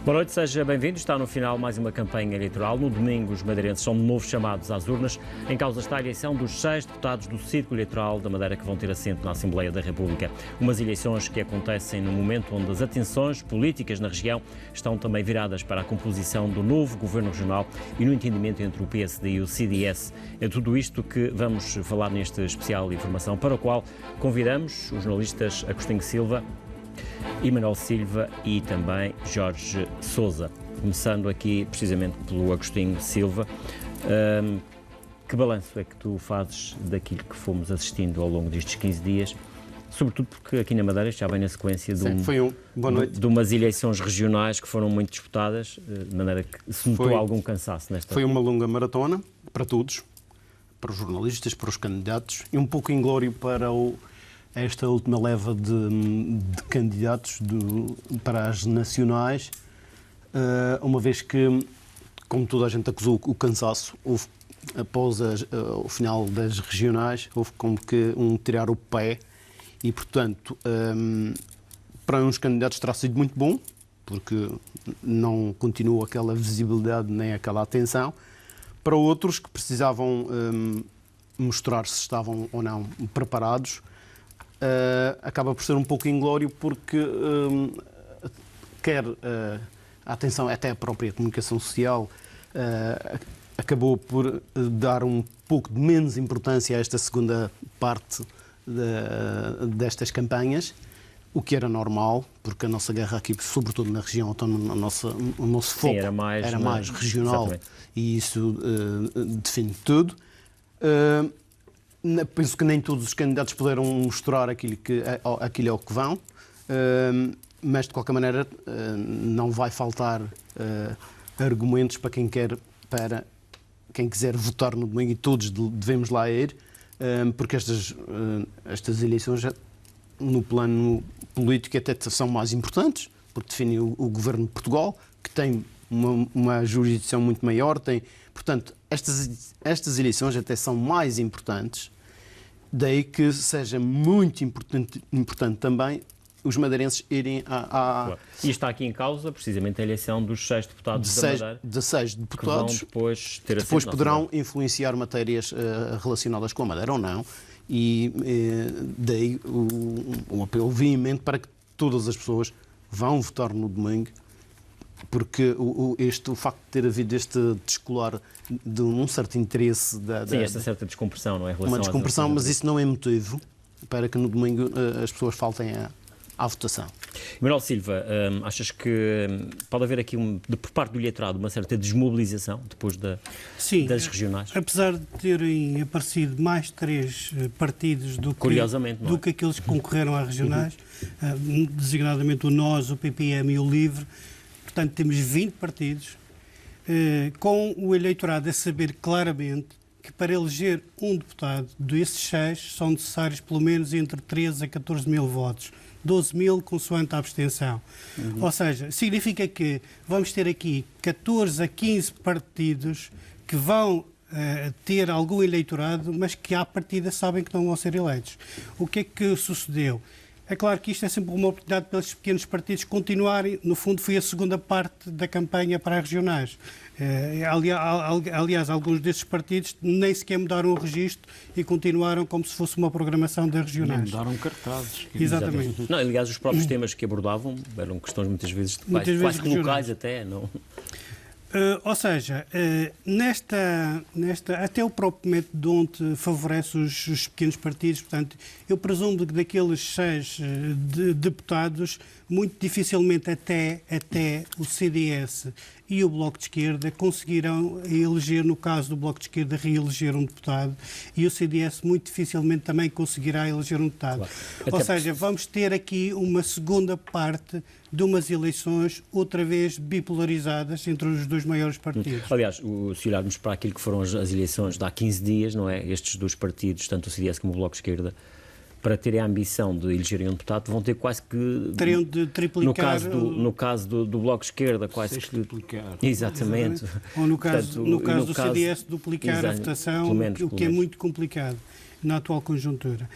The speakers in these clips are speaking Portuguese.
Boa noite, seja bem-vindo. Está no final mais uma campanha eleitoral. No domingo, os madeirenses são de novo chamados às urnas. Em causa está a eleição dos 6 deputados do Círculo Eleitoral da Madeira que vão ter assento na Assembleia da República. Umas eleições que acontecem no momento onde as atenções políticas na região estão também viradas para a composição do novo Governo Regional e no entendimento entre o PSD e o CDS. É tudo isto que vamos falar neste especial de informação, para o qual convidamos os jornalistas Agostinho Silva, Emanuel Silva e também Jorge Sousa. Começando aqui precisamente pelo Agostinho Silva, que balanço é que tu fazes daquilo que fomos assistindo ao longo destes 15 dias, sobretudo porque aqui na Madeira já vem na sequência de umas eleições regionais que foram muito disputadas, de maneira que se notou algum cansaço nesta... Foi uma longa maratona para todos, para os jornalistas, para os candidatos e um pouco inglório para esta última leva de candidatos para as nacionais, uma vez que, como toda a gente acusou o cansaço, houve, após o final das regionais, houve como que tirar o pé e, portanto, para uns candidatos terá sido muito bom, porque não continuou aquela visibilidade nem aquela atenção. Para outros que precisavam mostrar se estavam ou não preparados, acaba por ser um pouco inglório porque quer a atenção, até a própria comunicação social, acabou por dar um pouco de menos importância a esta segunda parte destas campanhas, o que era normal, porque a nossa guerra aqui, sobretudo na região autónoma, o nosso foco era mais regional. Exatamente. E isso define tudo. Penso que nem todos os candidatos puderam mostrar aquilo ao que vão, mas de qualquer maneira não vai faltar argumentos para quem quiser votar no domingo, e todos devemos lá ir, porque estas eleições no plano político até são mais importantes, porque definem o governo de Portugal, que tem uma jurisdição muito maior, portanto, estas eleições até são mais importantes. Daí que seja muito importante também os madeirenses irem Claro. E está aqui em causa precisamente a eleição dos 6 deputados da Madeira. De 6 deputados que vão depois poderão influenciar matérias relacionadas com a Madeira ou não. E daí o apelo veemente para que todas as pessoas vão votar no domingo, porque o facto de ter havido este descolar de um certo interesse... Sim, esta certa descompressão, não é? Uma descompressão, mas isso não é motivo para que no domingo as pessoas faltem à votação. Emanuel Silva, achas que pode haver aqui, por parte do eleitorado, uma certa desmobilização depois das regionais? Apesar de terem aparecido mais 3 partidos do que aqueles que concorreram às regionais, designadamente o NOS, o PPM e o LIVRE. Portanto, temos 20 partidos, com o eleitorado a saber claramente que para eleger um deputado desses 6 são necessários pelo menos entre 13 a 14 mil votos, 12 mil consoante a abstenção. Ou seja, significa que vamos ter aqui 14 a 15 partidos que vão ter algum eleitorado, mas que à partida sabem que não vão ser eleitos. O que é que sucedeu? É claro que isto é sempre uma oportunidade para esses pequenos partidos continuarem. No fundo, foi a segunda parte da campanha para as regionais. Aliás, alguns desses partidos nem sequer mudaram o registro e continuaram como se fosse uma programação das regionais. Nem mudaram cartazes. Exatamente. Não, aliás, os próprios temas que abordavam eram questões muitas vezes quase que locais até, não? Ou seja, até o próprio método onde favorece os pequenos partidos, portanto, eu presumo que daqueles 6 deputados, muito dificilmente até o CDS e o Bloco de Esquerda conseguirão eleger, no caso do Bloco de Esquerda, reeleger um deputado, e o CDS muito dificilmente também conseguirá eleger um deputado. Claro. Ou seja, vamos ter aqui uma segunda parte de umas eleições outra vez bipolarizadas entre os 2 maiores partidos. Aliás, se olharmos para aquilo que foram as eleições de há 15 dias, não é? Estes 2 partidos, tanto o CDS como o Bloco de Esquerda, para terem a ambição de elegerem um deputado, vão ter quase que... Teriam de triplicar... No caso do Bloco de Esquerda, quase que... Triplicar. Exatamente. Ou no caso do CDS, duplicar a votação, o que é muito complicado na atual conjuntura.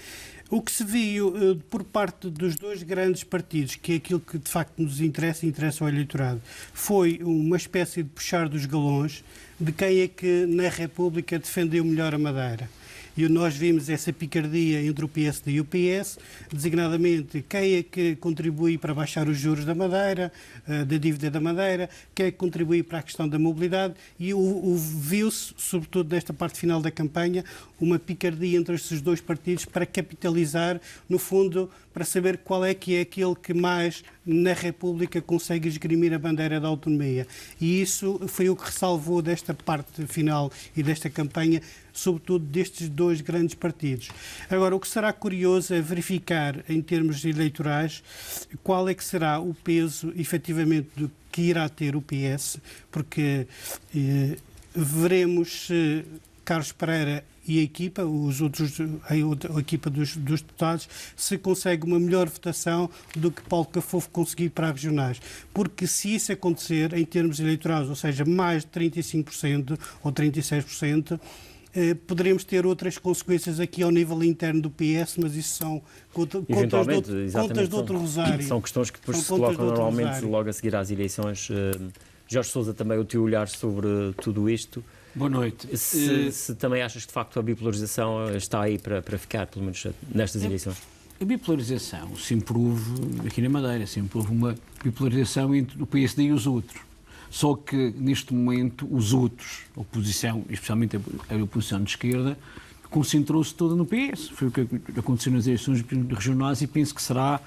O que se viu por parte dos dois grandes partidos, que é aquilo que de facto nos interessa ao eleitorado, foi uma espécie de puxar dos galões de quem é que na República defendeu melhor a Madeira. E nós vimos essa picardia entre o PSD e o PS, designadamente quem é que contribui para baixar os juros da Madeira, da dívida da Madeira, quem é que contribui para a questão da mobilidade, e viu-se, sobretudo nesta parte final da campanha, uma picardia entre esses dois partidos para capitalizar, no fundo, para saber qual é que é aquele que mais na República consegue esgrimir a bandeira da autonomia. E isso foi o que ressalvou desta parte final e desta campanha, sobretudo destes dois grandes partidos. Agora, o que será curioso é verificar, em termos eleitorais, qual é que será o peso, efetivamente, do que irá ter o PS, porque veremos Carlos Pereira e a equipa, a equipa dos deputados, se consegue uma melhor votação do que Paulo Cafofo conseguiu para as regionais. Porque se isso acontecer, em termos eleitorais, ou seja, mais de 35% ou 36%, poderemos ter outras consequências aqui ao nível interno do PS, mas isso são contas de outro rosário. São questões que depois se colocam normalmente logo a seguir às eleições. Jorge Sousa, também o teu olhar sobre tudo isto. Boa noite. Se também achas que de facto a bipolarização está aí para ficar, pelo menos nestas eleições? A bipolarização sempre houve, aqui na Madeira, sempre houve uma bipolarização entre o PSD e os outros. Só que, neste momento, os outros, a oposição, especialmente a oposição de esquerda, concentrou-se toda no PS. Foi o que aconteceu nas eleições regionais e penso que será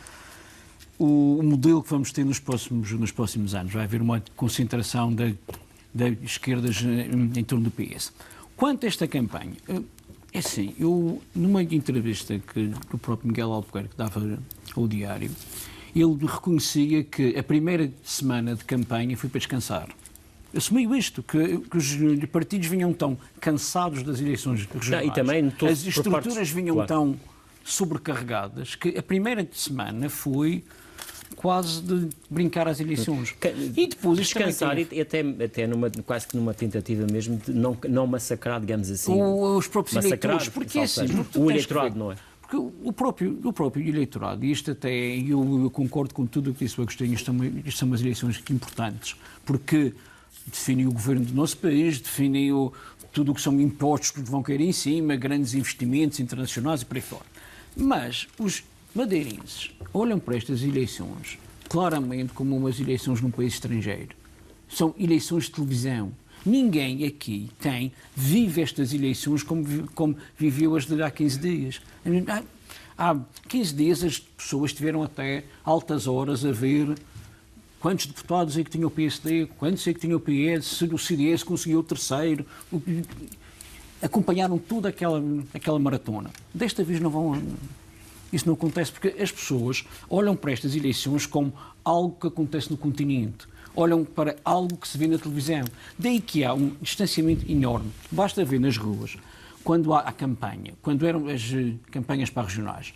o modelo que vamos ter nos próximos anos. Vai haver uma concentração da esquerda em torno do PS. Quanto a esta campanha, é assim, eu, numa entrevista que o próprio Miguel Albuquerque dava ao Diário, ele reconhecia que a primeira semana de campanha foi para descansar. Assumiu isto, que os partidos vinham tão cansados das eleições regionais, e também as estruturas vinham tão sobrecarregadas, que a primeira semana foi quase de brincar às eleições. E depois descansar e até quase que numa tentativa mesmo de não massacrar, digamos assim, os próprios eleitores. Porque é assim, o eleitorado, não é? Porque o próprio eleitorado, e isto até, eu concordo com tudo o que disse o Agostinho, isto são umas eleições importantes, porque definem o governo do nosso país, definem tudo o que são impostos que vão cair em cima, grandes investimentos internacionais e por aí fora. Mas os madeirenses olham para estas eleições claramente como umas eleições num país estrangeiro. São eleições de televisão. Ninguém aqui vive estas eleições como viveu as de há 15 dias. Há 15 dias as pessoas estiveram até altas horas a ver quantos deputados é que tinha o PSD, quantos é que tinha o PS, se o CDS conseguiu o terceiro. Acompanharam toda aquela maratona. Desta vez não vão... Isso não acontece porque as pessoas olham para estas eleições como algo que acontece no continente. Olham para algo que se vê na televisão. Daí que há um distanciamento enorme. Basta ver nas ruas, quando há a campanha, quando eram as campanhas para regionais,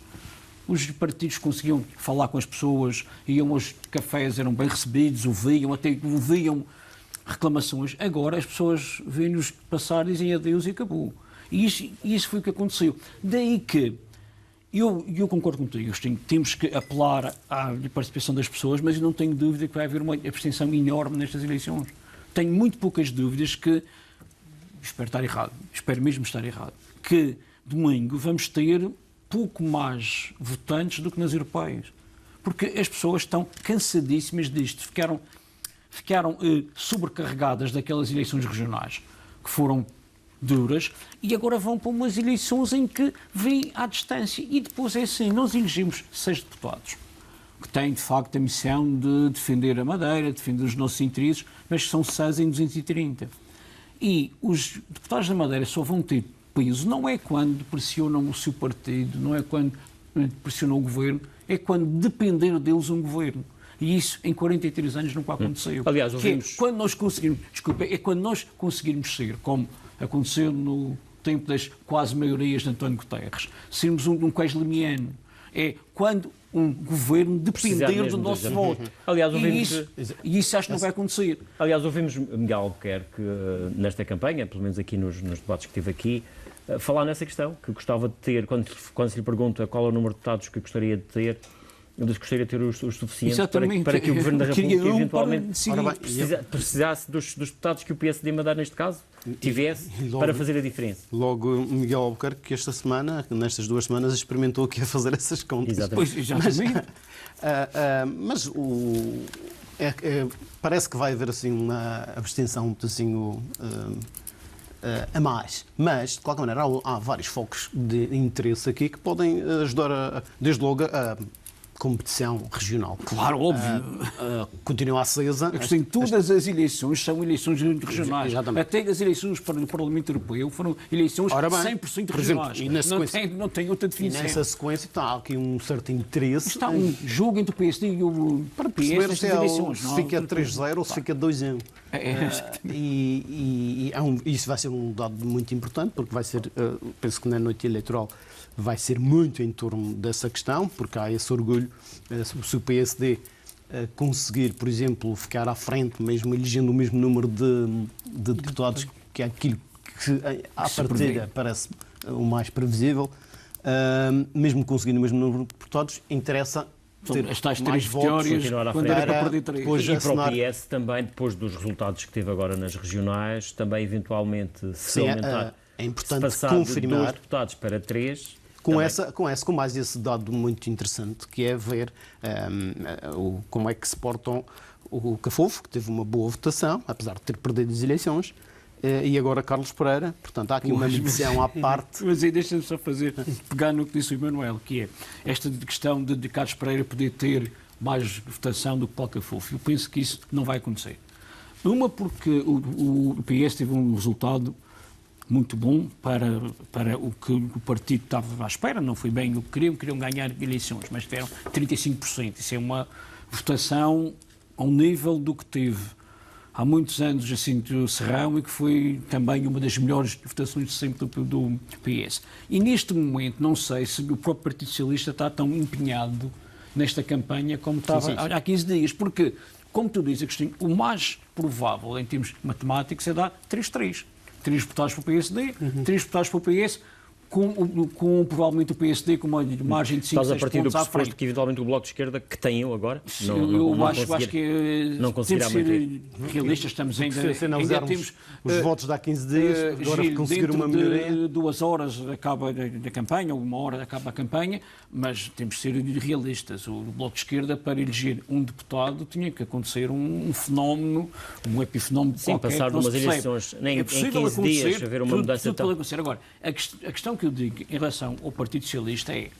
os partidos conseguiam falar com as pessoas, iam aos cafés, eram bem recebidos, ouviam reclamações. Agora as pessoas vêm-nos passar, dizem adeus e acabou. E isso foi o que aconteceu. Daí que eu concordo contigo, temos que apelar à participação das pessoas, mas eu não tenho dúvida que vai haver uma abstenção enorme nestas eleições. Tenho muito poucas dúvidas que, espero mesmo estar errado, que domingo vamos ter pouco mais votantes do que nas europeias. Porque as pessoas estão cansadíssimas disto, ficaram sobrecarregadas daquelas eleições regionais que foram duras e agora vão para umas eleições em que vêm à distância. E depois é assim, nós elegemos 6 deputados que têm de facto a missão de defender a Madeira, defender os nossos interesses, mas que são 6 em 230. E os deputados da Madeira só vão ter peso, não é quando pressionam o seu partido, não é quando pressionam o governo, é quando depender deles um governo. E isso em 43 anos nunca aconteceu. Aliás, quando nós conseguirmos, quando nós conseguirmos ser, como aconteceu no tempo das quase maiorias de António Guterres, sermos um queijo lemiano. É quando um governo depender do nosso voto. Aliás, e isso acho que não vai acontecer. Aliás, ouvimos Miguel Albuquerque nesta campanha, pelo menos aqui nos debates que tive aqui, falar nessa questão, que gostava de ter, quando se lhe pergunta qual é o número de deputados que gostaria de ter, eu gostaria de ter os suficientes para que o Governo da República eventualmente precisasse dos deputados que o PSD Madeira, neste caso, tivesse para fazer a diferença. Logo, Miguel Albuquerque, que nestas 2 semanas, experimentou aqui a fazer essas contas. Exatamente. Mas parece que vai haver assim uma abstenção assim, a mais. Mas, de qualquer maneira, há vários focos de interesse aqui que podem ajudar, desde logo, a competição regional. Claro, óbvio. Continua acesa. Todas as eleições são eleições regionais. Exatamente. Até as eleições para o Parlamento Europeu foram eleições 100% regionais. Não tem outra definição. E nessa sequência está aqui um certo interesse. Está um jogo entre o PSD e o PS nestas eleições. Se fica 3-0 ou se fica 2-1. Isso vai ser um dado muito importante, porque vai ser, penso que na noite eleitoral vai ser muito em torno dessa questão, porque há esse orgulho. Se o PSD conseguir, por exemplo, ficar à frente, mesmo elegendo o mesmo número de deputados, que é aquilo que à partida parece o mais previsível, mesmo conseguindo o mesmo número de deputados, interessa ter as tais mais 3 votos vitórias, quando era para perder 3. E para o PS também, depois dos resultados que teve agora nas regionais, também eventualmente se aumentar, é importante passar confirmar, de 2 deputados para 3... Com mais esse dado muito interessante, que é ver como é que se portam o Cafofo, que teve uma boa votação, apesar de ter perdido as eleições, e agora Carlos Pereira. Portanto, há aqui uma medição à parte. Mas aí deixa-me só pegar no que disse o Emanuel, que é esta questão de Carlos Pereira poder ter mais votação do que Paulo Cafofo. Eu penso que isso não vai acontecer. Uma, porque o PS teve um resultado muito bom para o que o partido estava à espera, não foi bem o que queriam ganhar eleições, mas tiveram 35%. Isso é uma votação ao nível do que teve há muitos anos Jacinto Serrão e que foi também uma das melhores votações de sempre do PS. E neste momento, não sei se o próprio Partido Socialista está tão empenhado nesta campanha como estava há 15 dias, porque, como tu dizes, Agostinho, o mais provável em termos matemáticos é dar 3-3. 3 deputados para o PSD, 3 deputados para o PS, com provavelmente o PSD com uma margem de 5, 6 pontos à frente. Estás a partir do pressuposto que eventualmente o Bloco de Esquerda, que tem eu agora, eu acho que não conseguirá manter. Realistas, estamos ainda temos os votos de há 15 dias, agora conseguir uma melhoria. De 2 horas acaba a campanha, ou 1 hora acaba a campanha, mas temos de ser realistas. O Bloco de Esquerda, para eleger um deputado, tinha que acontecer um fenómeno, um epifenómeno qualquer. Sim, passar de umas eleições em 15 dias, haver uma mudança tão... Agora, a questão que eu digo em relação ao Partido Socialista é,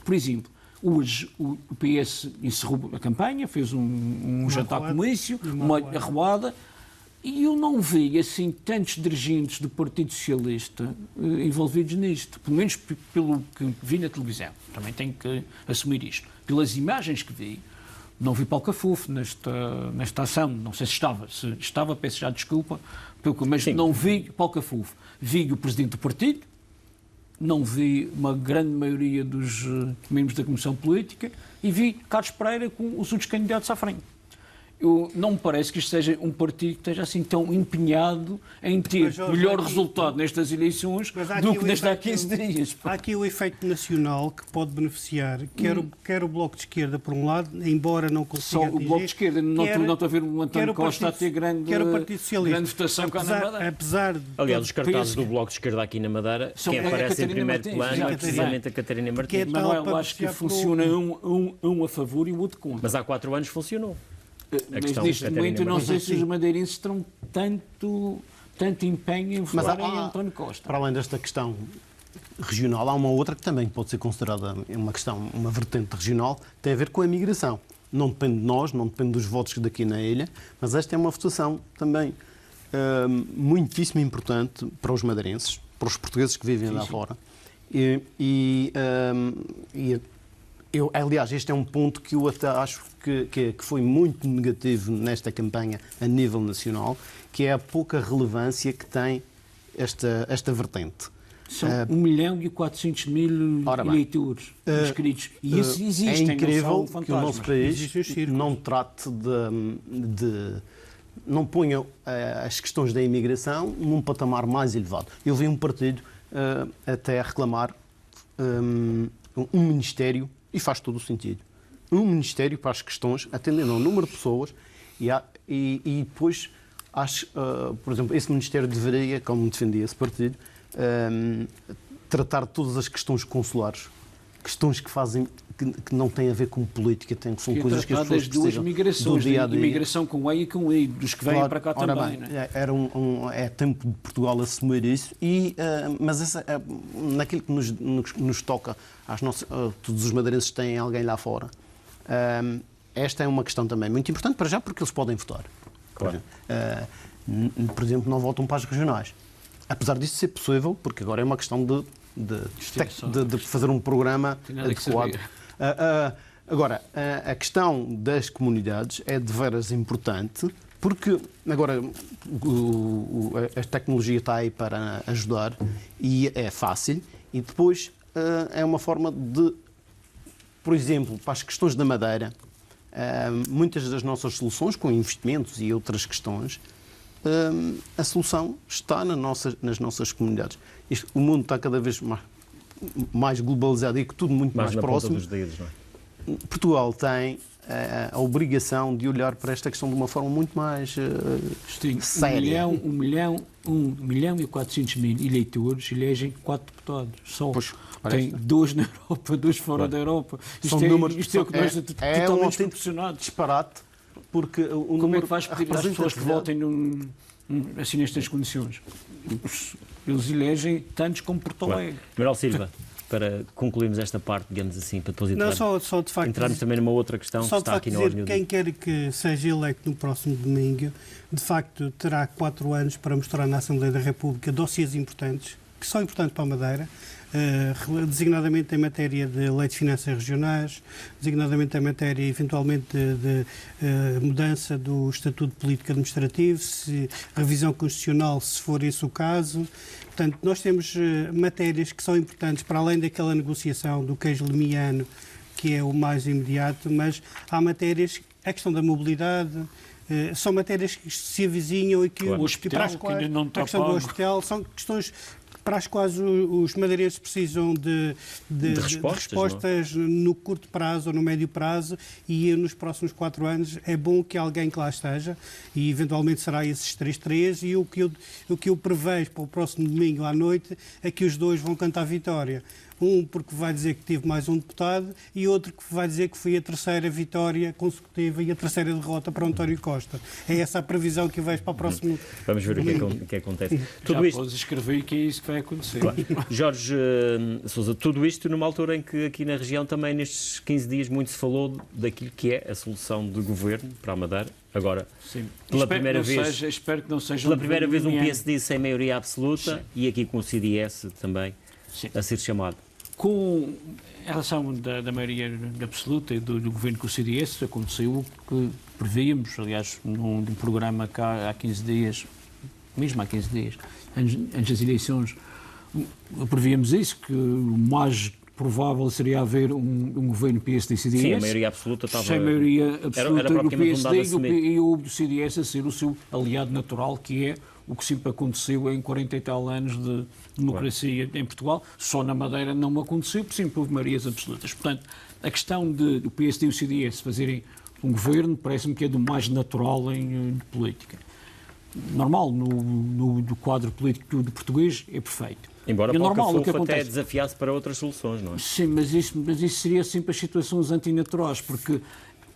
por exemplo, hoje o PS encerrou a campanha, fez um jantar comício, uma arruada, e eu não vi assim tantos dirigentes do Partido Socialista envolvidos nisto, pelo menos pelo que vi na televisão. Também tenho que assumir isto. Pelas imagens que vi, não vi Paulo Cafofo nesta ação, não sei se estava, peço já desculpa, mas sim, não vi Paulo Cafofo. Vi o Presidente do Partido, não vi uma grande maioria dos membros da Comissão Política e vi Carlos Pereira com os outros candidatos à frente. Não me parece que isto seja um partido que esteja assim tão empenhado em ter melhor resultado nestas eleições do que nestas há 15 dias. Há aqui o efeito nacional que pode beneficiar, quer o Bloco de Esquerda, por um lado, embora não consiga atingir... Só o Bloco de Esquerda, não estou a ver o António Costa a ter grande votação cá na Madeira. Aliás, os cartazes do Bloco de Esquerda aqui na Madeira, quem aparece em primeiro plano é precisamente a Catarina Martins. Manuel, acho que funciona um a favor e o outro contra. Mas há 4 anos funcionou. Mas neste momento eu não sei se os madeirenses terão tanto empenho em votar em António Costa. Para além desta questão regional, há uma outra que também pode ser considerada uma vertente regional, tem a ver com a migração. Não depende de nós, não depende dos votos daqui na ilha, mas esta é uma votação também muitíssimo importante para os madeirenses, para os portugueses que vivem lá fora. Aliás, este é um ponto que eu até acho que foi muito negativo nesta campanha a nível nacional, que é a pouca relevância que tem esta vertente. São 1.400.000 eleitores inscritos. E isso existe. É incrível que o nosso país não trate não ponha as questões da imigração num patamar mais elevado. Eu vi um partido até a reclamar um ministério, e faz todo o sentido, um ministério para as questões, atendendo ao número de pessoas e depois, por exemplo, esse ministério deveria, como defendia esse partido, tratar todas as questões consulares, questões que não têm a ver com política, são coisas que as pessoas precisam do dia a dia. Imigração com E e com I, dos que vêm para cá também. Bem, é tempo de Portugal assumir isso, mas naquilo que nos toca, todos os madeirenses têm alguém lá fora. Esta é uma questão também muito importante, para já, porque eles podem votar. Claro. Por exemplo, não votam para as regionais. Apesar disso ser possível, porque agora é uma questão de fazer um programa adequado. Agora, a questão das comunidades é de veras importante, porque agora a tecnologia está aí para ajudar e é fácil, e depois é uma forma de, por exemplo, para as questões da Madeira, muitas das nossas soluções, com investimentos e outras questões, a solução está nas nossas comunidades. O mundo está cada vez mais globalizado e tudo muito mais próximo. Ponta dos dedos, não é? Portugal tem a obrigação de olhar para esta questão de uma forma muito mais séria. 1 milhão e 400 mil eleitores elegem 4 deputados. Só. Pois, tem 2 na Europa, 2 fora da Europa. Isto é o que nós totalmente desproporcionado. Disparate, porque como é que vais pedir às pessoas que votem assim nestas condições? Eles elegem tantos como Porto Alegre. Manuel Silva, para concluirmos esta parte, digamos assim, para depois entrarmos também numa outra questão que está aqui na ordem do dia. Quem quer que seja eleito no próximo domingo, de facto, terá 4 anos para mostrar na Assembleia da República dossiês importantes, que são importantes para a Madeira, designadamente em matéria de leis de finanças regionais, designadamente em matéria, eventualmente, de mudança do Estatuto Político Administrativo, revisão constitucional, se for esse o caso. Portanto, nós temos matérias que são importantes, para além daquela negociação do queijo limiano, que é o mais imediato, mas há matérias, a questão da mobilidade, são matérias que se avizinham e que, para as quais, a questão do hospital, são questões para as quais os madeirenses precisam de respostas no curto prazo ou no médio prazo, e nos próximos 4 anos é bom que alguém que lá esteja, e eventualmente será esses 3, e o que eu prevejo para o próximo domingo à noite é que os 2 vão cantar vitória. Um porque vai dizer que tive mais um deputado e outro que vai dizer que foi a 3ª vitória consecutiva e a 3ª derrota para António Costa. É essa a previsão que eu vejo para o próximo... Vamos ver o que acontece. Tudo isto... podes escrever que é isso que vai acontecer. Claro. Jorge Sousa, tudo isto numa altura em que aqui na região também nestes 15 dias muito se falou daquilo que é a solução de governo para a Madeira. Agora, pela primeira vez, espero que não seja pela primeira vez um PSD sem maioria absoluta, e aqui com o CDS também a ser chamado. Com a relação da maioria absoluta e do governo com o CDS, aconteceu o que prevíamos, aliás, num programa cá há 15 dias, mesmo há 15 dias, antes das eleições, prevíamos isso, que o mais provável seria haver um governo PSD-CDS. Sim, a maioria absoluta estava... Sem maioria absoluta era do PSD e o do CDS a ser o seu aliado natural, que é o que sempre aconteceu em 40 e tal anos de democracia em Portugal. Só na Madeira não aconteceu, porque sempre houve maiorias absolutas. Portanto, a questão do PSD e o CDS fazerem um governo parece-me que é do mais natural em política. Normal, no quadro político do português, é perfeito. Embora o que até desafiasse para outras soluções, não é? Sim, mas isso seria sempre as situações antinaturais, porque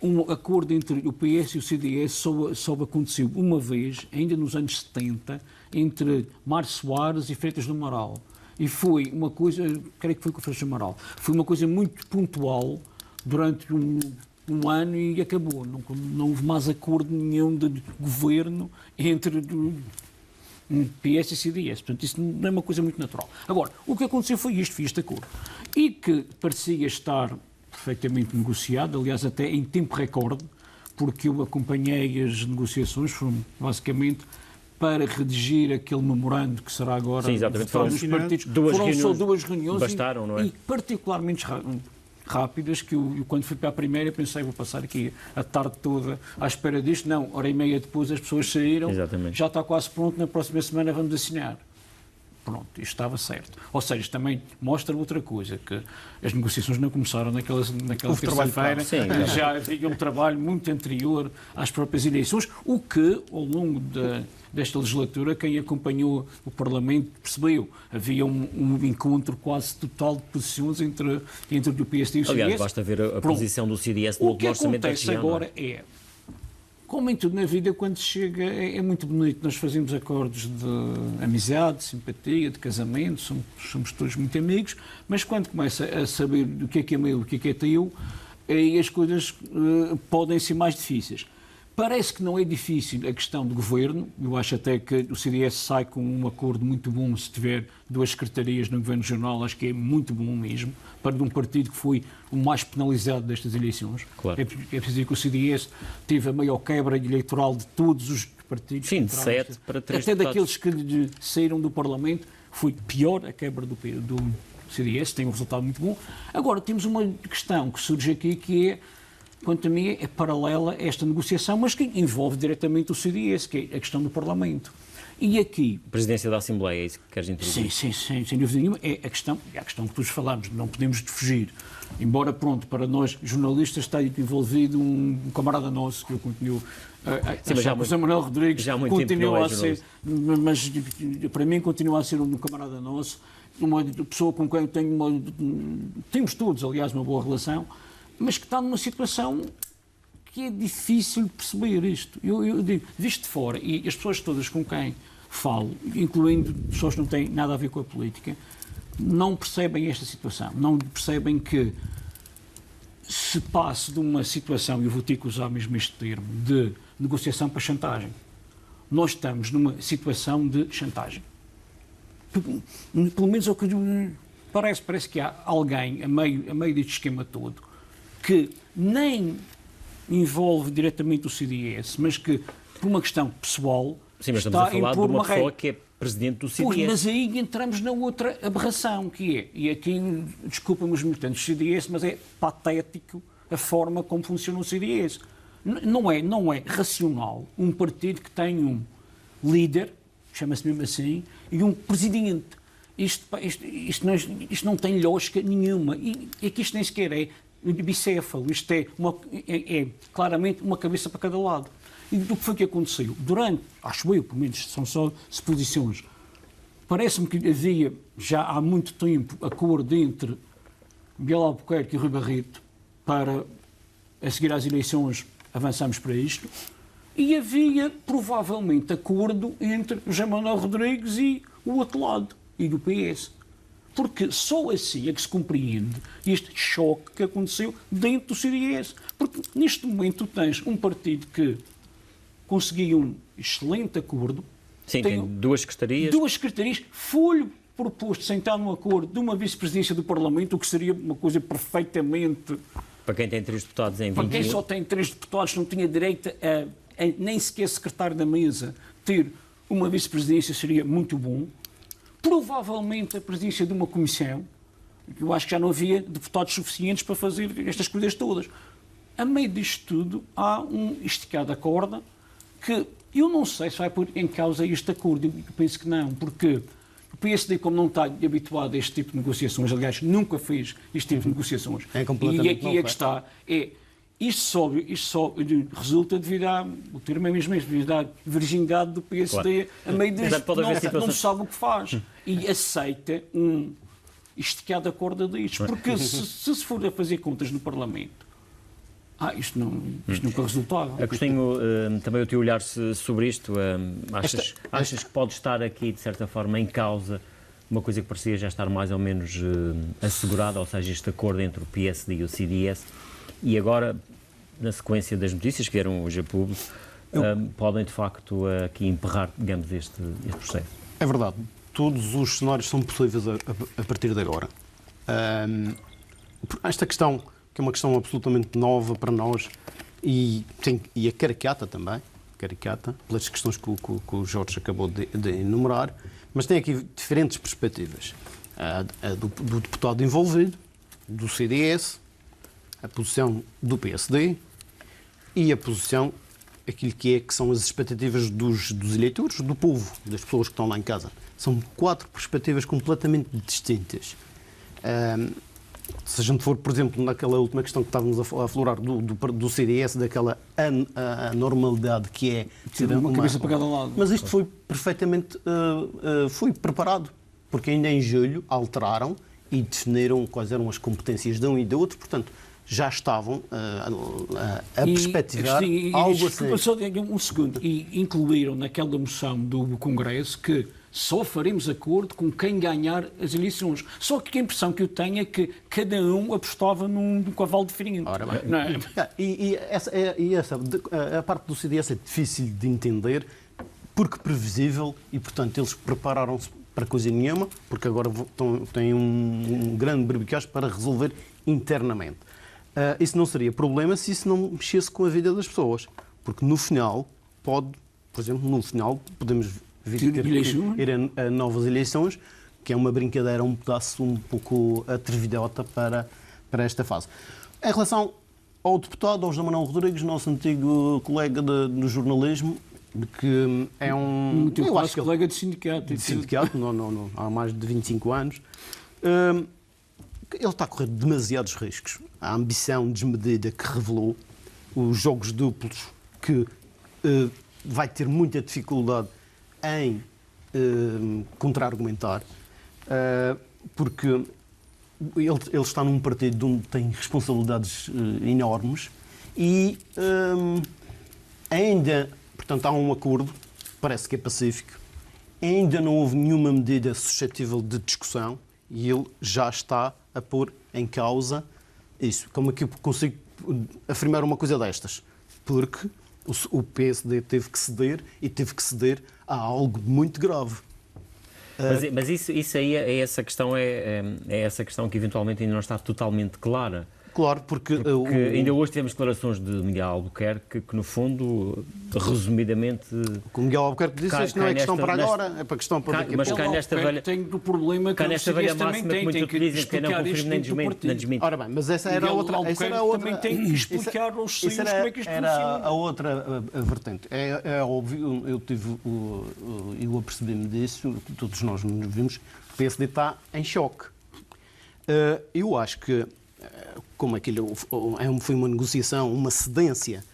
um acordo entre o PS e o CDS só aconteceu uma vez, ainda nos anos 70, entre Mário Soares e Freitas do Amaral. E foi uma coisa, creio que foi com o Freitas do Amaral, foi uma coisa muito pontual durante um ano e acabou. Não houve mais acordo nenhum de governo entre PS e CDS. Portanto, isso não é uma coisa muito natural. Agora, o que aconteceu foi este acordo. E que parecia estar perfeitamente negociado, aliás, até em tempo recorde, porque eu acompanhei as negociações, foram basicamente para redigir aquele memorando que será agora... Sim, exatamente. Foram só 2 reuniões bastaram, não é? E particularmente rápidas, que eu quando fui para a primeira pensei, vou passar aqui a tarde toda à espera disto. Não, hora e meia depois as pessoas saíram, exatamente. Já está quase pronto, na próxima semana vamos assinar. Pronto, isto estava certo. Ou seja, também mostra outra coisa, que as negociações não começaram naquela terça-feira, já havia um trabalho muito anterior às próprias eleições, o que, ao longo desta legislatura, quem acompanhou o Parlamento percebeu. Havia um encontro quase total de posições entre o PSD e o CDS. Aliás, basta ver a posição do CDS no orçamento da região. O que acontece agora como em tudo na vida, quando chega, é muito bonito. Nós fazemos acordos de amizade, de simpatia, de casamento, somos todos muito amigos, mas quando começa a saber o que é meu, o que é teu, aí as coisas podem ser mais difíceis. Parece que não é difícil a questão do governo. Eu acho até que o CDS sai com um acordo muito bom se tiver 2 secretarias no governo regional. Acho que é muito bom mesmo, para um partido que foi o mais penalizado destas eleições. Claro. É preciso dizer que o CDS teve a maior quebra eleitoral de todos os partidos. Sim, de 7 para 3 até deputados. daqueles que saíram do Parlamento, foi pior a quebra do CDS, tem um resultado muito bom. Agora, temos uma questão que surge aqui, que é, quanto a mim, é paralela a esta negociação, mas que envolve diretamente o CDS, que é a questão do Parlamento. E aqui... Presidência da Assembleia, é isso que queres introduzir? Sim, sem dúvida nenhuma. É a questão que todos falamos, não podemos fugir. Embora, pronto, para nós, jornalistas, está envolvido um camarada nosso, que eu continuo José Manuel Rodrigues, já há muito continua tempo a ser, mas para mim continua a ser um camarada nosso, uma pessoa com quem eu temos todos, aliás, uma boa relação, mas que está numa situação que é difícil de perceber isto. Eu digo, visto de fora, e as pessoas todas com quem falo, incluindo pessoas que não têm nada a ver com a política, não percebem esta situação. Não percebem que se passe de uma situação, e eu vou ter que usar mesmo este termo, de negociação para chantagem. Nós estamos numa situação de chantagem. Pelo menos é o que parece que há alguém a meio deste esquema todo que nem envolve diretamente o CDS, mas que, por uma questão pessoal, sim, mas está estamos a falar de uma pessoa que é presidente do CDS. Pois, mas aí entramos na outra aberração, que é, e aqui, desculpem-me os militantes do CDS, mas é patético a forma como funciona o CDS. Não é racional um partido que tem um líder, chama-se mesmo assim, e um presidente. Isto não tem lógica nenhuma. E aqui isto nem sequer é bicéfalo, isto é claramente uma cabeça para cada lado. E do que foi que aconteceu? Durante, acho eu, pelo menos são só suposições, parece-me que havia já há muito tempo acordo entre Miguel Albuquerque e Rui Barreto para, a seguir às eleições, avançamos para isto, e havia provavelmente acordo entre José Manuel Rodrigues e o outro lado, e do PS. Porque só assim é que se compreende este choque que aconteceu dentro do CDS. Porque neste momento tu tens um partido que conseguiu um excelente acordo. Sim, tem 2 secretarias. 2 secretarias. Foi-lhe proposto sentar num acordo de uma vice-presidência do Parlamento, o que seria uma coisa perfeitamente... Para quem tem 3 deputados em 21... Para quem só tem 3 deputados, não tinha direito a nem sequer secretário da mesa, ter uma vice-presidência seria muito bom. Provavelmente a presidência de uma comissão, eu acho que já não havia deputados suficientes para fazer estas coisas todas. A meio disto tudo, há um esticado à corda que eu não sei se vai pôr em causa este acordo. Eu penso que não, porque o PSD, como não está habituado a este tipo de negociações, aliás, nunca fez este tipo de negociações. É completamente e aqui é que está. Isto só resulta devido o termo é mesmo devido à virgindade do PSD, a meio disto não sabe o que faz e aceita esticado a corda disto. Porque se for a fazer contas no Parlamento, isto nunca resultava. Agostinho, também o teu olhar sobre isto, achas que pode estar aqui, de certa forma, em causa uma coisa que parecia já estar mais ou menos assegurada, ou seja, este acordo entre o PSD e o CDS, e agora, na sequência das notícias que vieram hoje a público, podem, de facto, aqui emperrar, digamos, este processo? É verdade. Todos os cenários são possíveis a partir de agora. Esta questão, que é uma questão absolutamente nova para nós, e é caricata também, pelas questões que o Jorge acabou de enumerar, mas tem aqui diferentes perspectivas. A do deputado envolvido, do CDS, a posição do PSD e a posição aquilo que são as expectativas dos eleitores, do povo, das pessoas que estão lá em casa. São 4 perspectivas completamente distintas. Se a gente for, por exemplo, naquela última questão que estávamos a aflorar do CDS, daquela anormalidade que é... Uma cabeça para cada lado. Mas isto foi perfeitamente foi preparado, porque ainda em julho alteraram e definiram quais eram as competências de um e do outro, portanto, já estavam a perspectivar algo assim. Só um segundo. E incluíram naquela moção do Congresso que só faremos acordo com quem ganhar as eleições. Só que a impressão que eu tenho é que cada um apostava num cavalo diferente. Ora bem. Não é? A parte do CDS é difícil de entender, porque previsível, e, portanto, eles prepararam-se para coisa nenhuma, porque agora têm um grande berbicacho para resolver internamente. Isso não seria problema se isso não mexesse com a vida das pessoas, porque no final por exemplo, podemos ir a novas eleições, que é uma brincadeira, um pedaço um pouco atrevidota para esta fase. Em relação ao deputado, ao José Manuel Rodrigues, nosso antigo colega do jornalismo, que é um... Eu acho que colega de sindicato. De sindicato, não, há mais de 25 anos. Ele está a correr demasiados riscos. A ambição desmedida que revelou, os jogos duplos, que vai ter muita dificuldade em contra-argumentar, porque ele está num partido onde tem responsabilidades enormes e ainda, portanto, há um acordo, parece que é pacífico, ainda não houve nenhuma medida suscetível de discussão e ele já está a pôr em causa isso. Como é que eu consigo afirmar uma coisa destas? Porque o PSD teve que ceder e teve que ceder a algo muito grave. Mas isso aí é essa questão que eventualmente ainda não está totalmente clara. Claro, porque ainda hoje tivemos declarações de Miguel Albuquerque que, no fundo, resumidamente... O Miguel Albuquerque disse isto não é questão para agora, é para questão para daqui a pouco. Mas cá nesta velha... Tem o problema que cá nesta velha máxima que muitos utilizam, que não confirma nem desmente. Ora bem, mas essa era a outra... Também tem que explicar aos senhores como é que isto funciona. Era a outra vertente. É óbvio, eu apercebi-me disso, todos nós nos vimos, o PSD está em choque. Eu acho que como aquilo foi uma negociação, uma cedência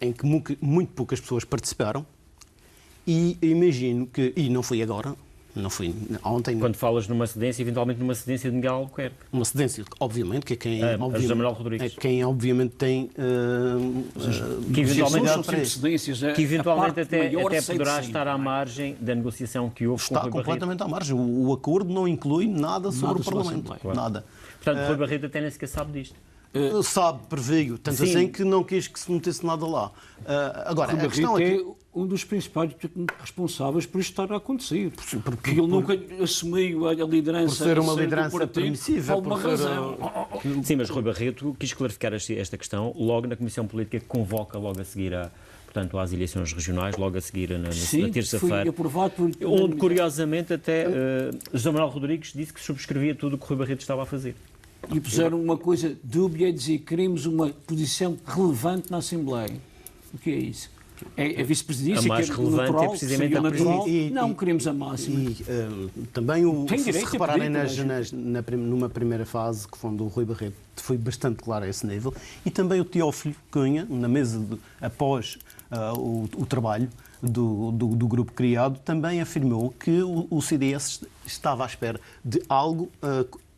em que muito poucas pessoas participaram e imagino que, e não foi agora, não foi ontem... Quando falas numa cedência, eventualmente numa cedência de Miguel Albuquerque. Uma cedência, obviamente, que é quem... José Manuel Rodrigues. É quem, obviamente, tem... que eventualmente até poderá estar à margem da negociação que houve com o Rui Barreto. Está completamente à margem. O acordo não inclui nada sobre o Parlamento. Claro. Nada. Portanto, Rui Barreto até nem sequer sabe disto. Sabe, preveio. Tanto assim que não quis que se metesse nada lá. Agora, Rui a questão Barreto é um dos principais responsáveis por isto estar a acontecer. Porque ele nunca assumiu a liderança... Por ser uma liderança permissiva. Por alguma razão. Sim, mas Rui Barreto quis clarificar esta questão logo na Comissão Política que convoca logo a seguir portanto, às eleições regionais, logo a seguir na terça-feira. Foi aprovado por... Onde, curiosamente, até José Manuel Rodrigues disse que subscrevia tudo o que Rui Barreto estava a fazer. E puseram uma coisa dúbia, dizer que queremos uma posição relevante na Assembleia. O que é isso? É a vice-presidência, a mais relevante natural, é precisamente a natural. Não, queremos a máxima. Também, se repararem numa primeira fase, que foi do Rui Barreto, foi bastante claro a esse nível, e também o Teófilo Cunha, na mesa após o trabalho do grupo criado, também afirmou que o CDS estava à espera de algo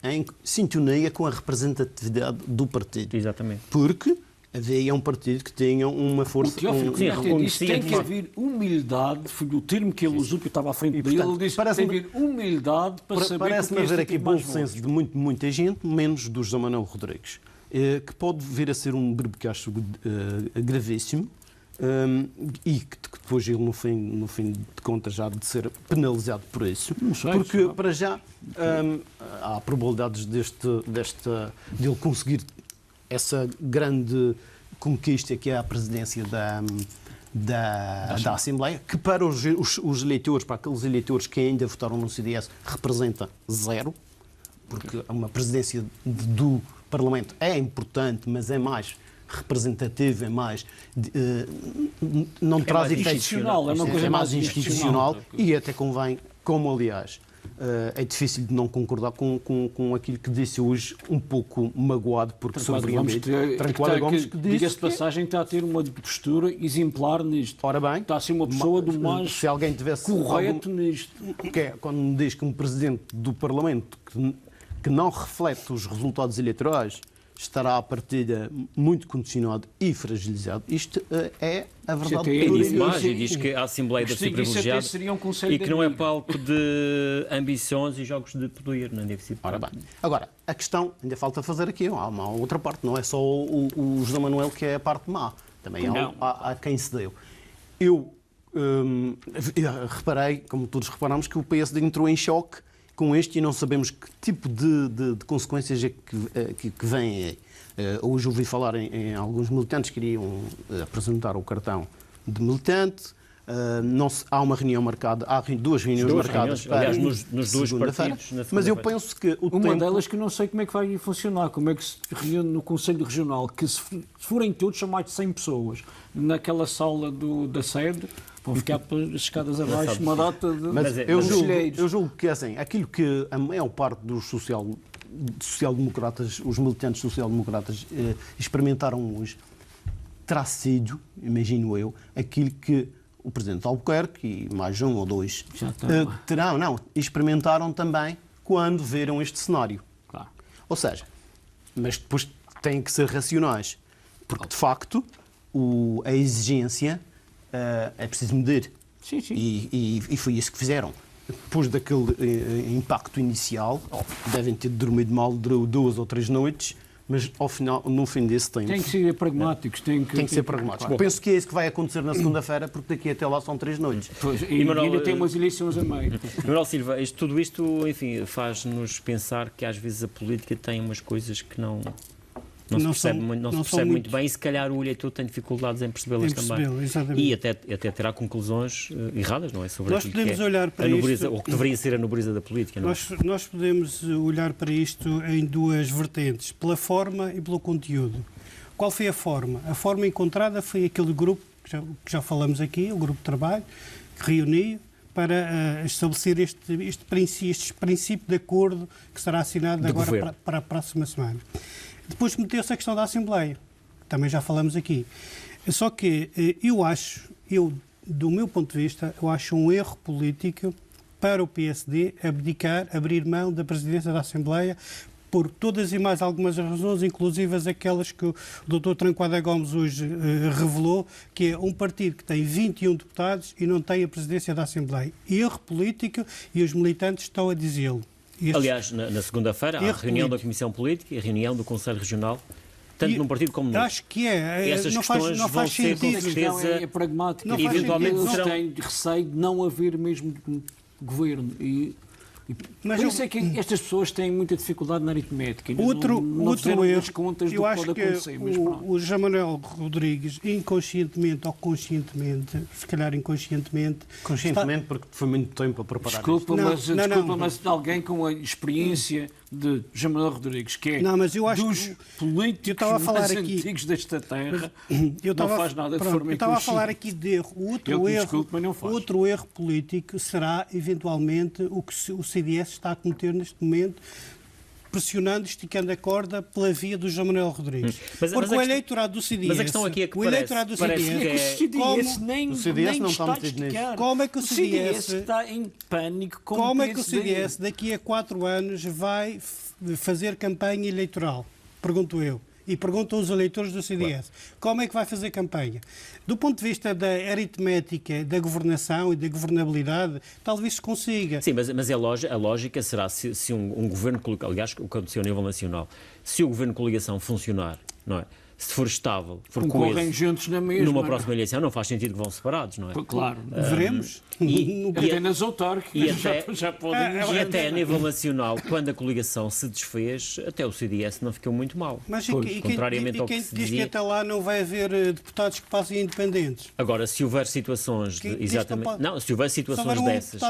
em sintonia com a representatividade do partido. Exatamente. Porque havia um partido que tinha uma força... O Teófilo disse que tem que haver humildade, foi o termo que ele usou, que eu estava à frente dele, ele disse que tem que haver humildade para saber... Parece-me haver aqui bom senso de muita gente, menos do José Manuel Rodrigues, que pode vir a ser um berbecacho gravíssimo, e que depois ele, no fim de contas, já de ser penalizado por isso. Porque, para já, há probabilidades de ele conseguir essa grande conquista que é a presidência da Assembleia, que para os eleitores, para aqueles eleitores que ainda votaram no CDS, representa zero, porque uma presidência do Parlamento é importante, mas é mais representativa, é mais não traz mais efeitos, institucional, é uma coisa mais mais institucional e até convém, como aliás é difícil de não concordar com aquilo que disse hoje, um pouco magoado, porque surpreendente. Tranquilado Gomes que disse... Diga-se de passagem, está a ter uma postura exemplar nisto. Ora bem, está a ser uma pessoa do mais se alguém tivesse correto nisto. Que é, quando me diz que um Presidente do Parlamento que não reflete os resultados eleitorais estará à partida muito condicionado e fragilizado. Isto é a verdade. Ele disse mais e diz que a Assembleia deve ser privilegiada e que não é palco de ambições e jogos de poder. Não deve ser. Ora bem. Agora, a questão, ainda falta fazer aqui, há uma outra parte, não é só o José Manuel que é a parte má, também há quem se deu. Eu reparei, como todos reparamos, que o PSD entrou em choque com este e não sabemos que tipo de consequências é que vêm aí. Hoje ouvi falar em alguns militantes que queriam apresentar o cartão de militante. Há uma reunião marcada, há duas reuniões marcadas para nos dois partidos. Mas eu penso que uma delas que não sei como é que vai funcionar, como é que se reúne no Conselho Regional, que se forem todos, são mais de 100 pessoas, naquela sala da sede, vão ficar pelas escadas abaixo uma data de... Mas eu julgo que assim, aquilo que a maior parte dos social-democratas, os militantes social-democratas experimentaram hoje, terá sido, imagino eu, aquilo que o Presidente Albuquerque e mais um ou dois experimentaram também quando viram este cenário. Claro. Ou seja, mas depois têm que ser racionais, porque de facto a exigência é preciso medir. Sim, sim. E foi isso que fizeram. Depois daquele impacto inicial, devem ter dormido mal 2 ou 3 noites, mas ao final, no fim desse tempo... Tem que ser pragmáticos. Tem que ser pragmáticos. Claro. Penso que é isso que vai acontecer na segunda-feira, porque daqui até lá são 3 noites. Pois, e ainda tem umas eleições a meio. Manuel Silva, tudo isto, enfim, faz-nos pensar que às vezes a política tem umas coisas que não se percebe muito bem e se calhar o eleitor tem dificuldades em percebê-las também. Exatamente. E até terá conclusões erradas, não é? Sobre nós podemos que é olhar para nobreza, ou que deveria ser a nobreza da política. Não é? Nós podemos olhar para isto em duas vertentes, pela forma e pelo conteúdo. Qual foi a forma? A forma encontrada foi aquele grupo, que já falamos aqui, o grupo de trabalho, que reuniu para estabelecer este princípio de acordo que será assinado agora para a próxima semana. Depois meteu-se a questão da Assembleia, também já falamos aqui. Só que do meu ponto de vista, eu acho um erro político para o PSD abrir mão da presidência da Assembleia por todas e mais algumas razões, inclusive aquelas que o Dr. Tranquada Gomes hoje revelou, que é um partido que tem 21 deputados e não tem a presidência da Assembleia. Erro político e os militantes estão a dizê-lo. Aliás, na segunda-feira há a reunião da Comissão Política e a reunião do Conselho Regional, tanto num partido como no outro. Acho que é. Essas questões vão ser, com certeza, é pragmática. E eventualmente eles têm receio de não haver mesmo governo. Mas por isso é que estas pessoas têm muita dificuldade na aritmética. Outro erro, contas eu acho que o José Manuel Rodrigues, inconscientemente ou conscientemente, se calhar inconscientemente... Conscientemente, porque foi muito tempo a preparar Desculpa, mas alguém com a experiência de José Manuel Rodrigues, que é dos políticos mais antigos desta terra, não faz nada de forma inconsciente. Eu estava a falar aqui de erro. Outro erro político será, eventualmente, o que o CDS está a cometer neste momento, pressionando, esticando a corda pela via do João Manuel Rodrigues. Porque o eleitorado do CDS... Mas a questão aqui é que o eleitorado do CDS nem está a esticar. Como é que o CDS está em pânico com como é que o CDS daqui a 4 anos vai fazer campanha eleitoral? Pergunto eu. E perguntam os eleitores do CDS. Claro. Como é que vai fazer campanha? Do ponto de vista da aritmética, da governação e da governabilidade, talvez se consiga. Sim, mas a lógica será se um governo... Aliás, o que aconteceu a nível nacional. Se o governo de coligação funcionar, não é? Se for estável, for coeso, juntos na mesma, numa próxima eleição, não faz sentido que vão separados, não é? Claro. Veremos. Até nas autárquicas já podem... E até a nível nacional, quando a coligação se desfez, até o CDS não ficou muito mal. Mas contrariamente ao que se dizia... diz que até lá não vai haver deputados que passem independentes? Agora, se houver situações... se houver situações dessas...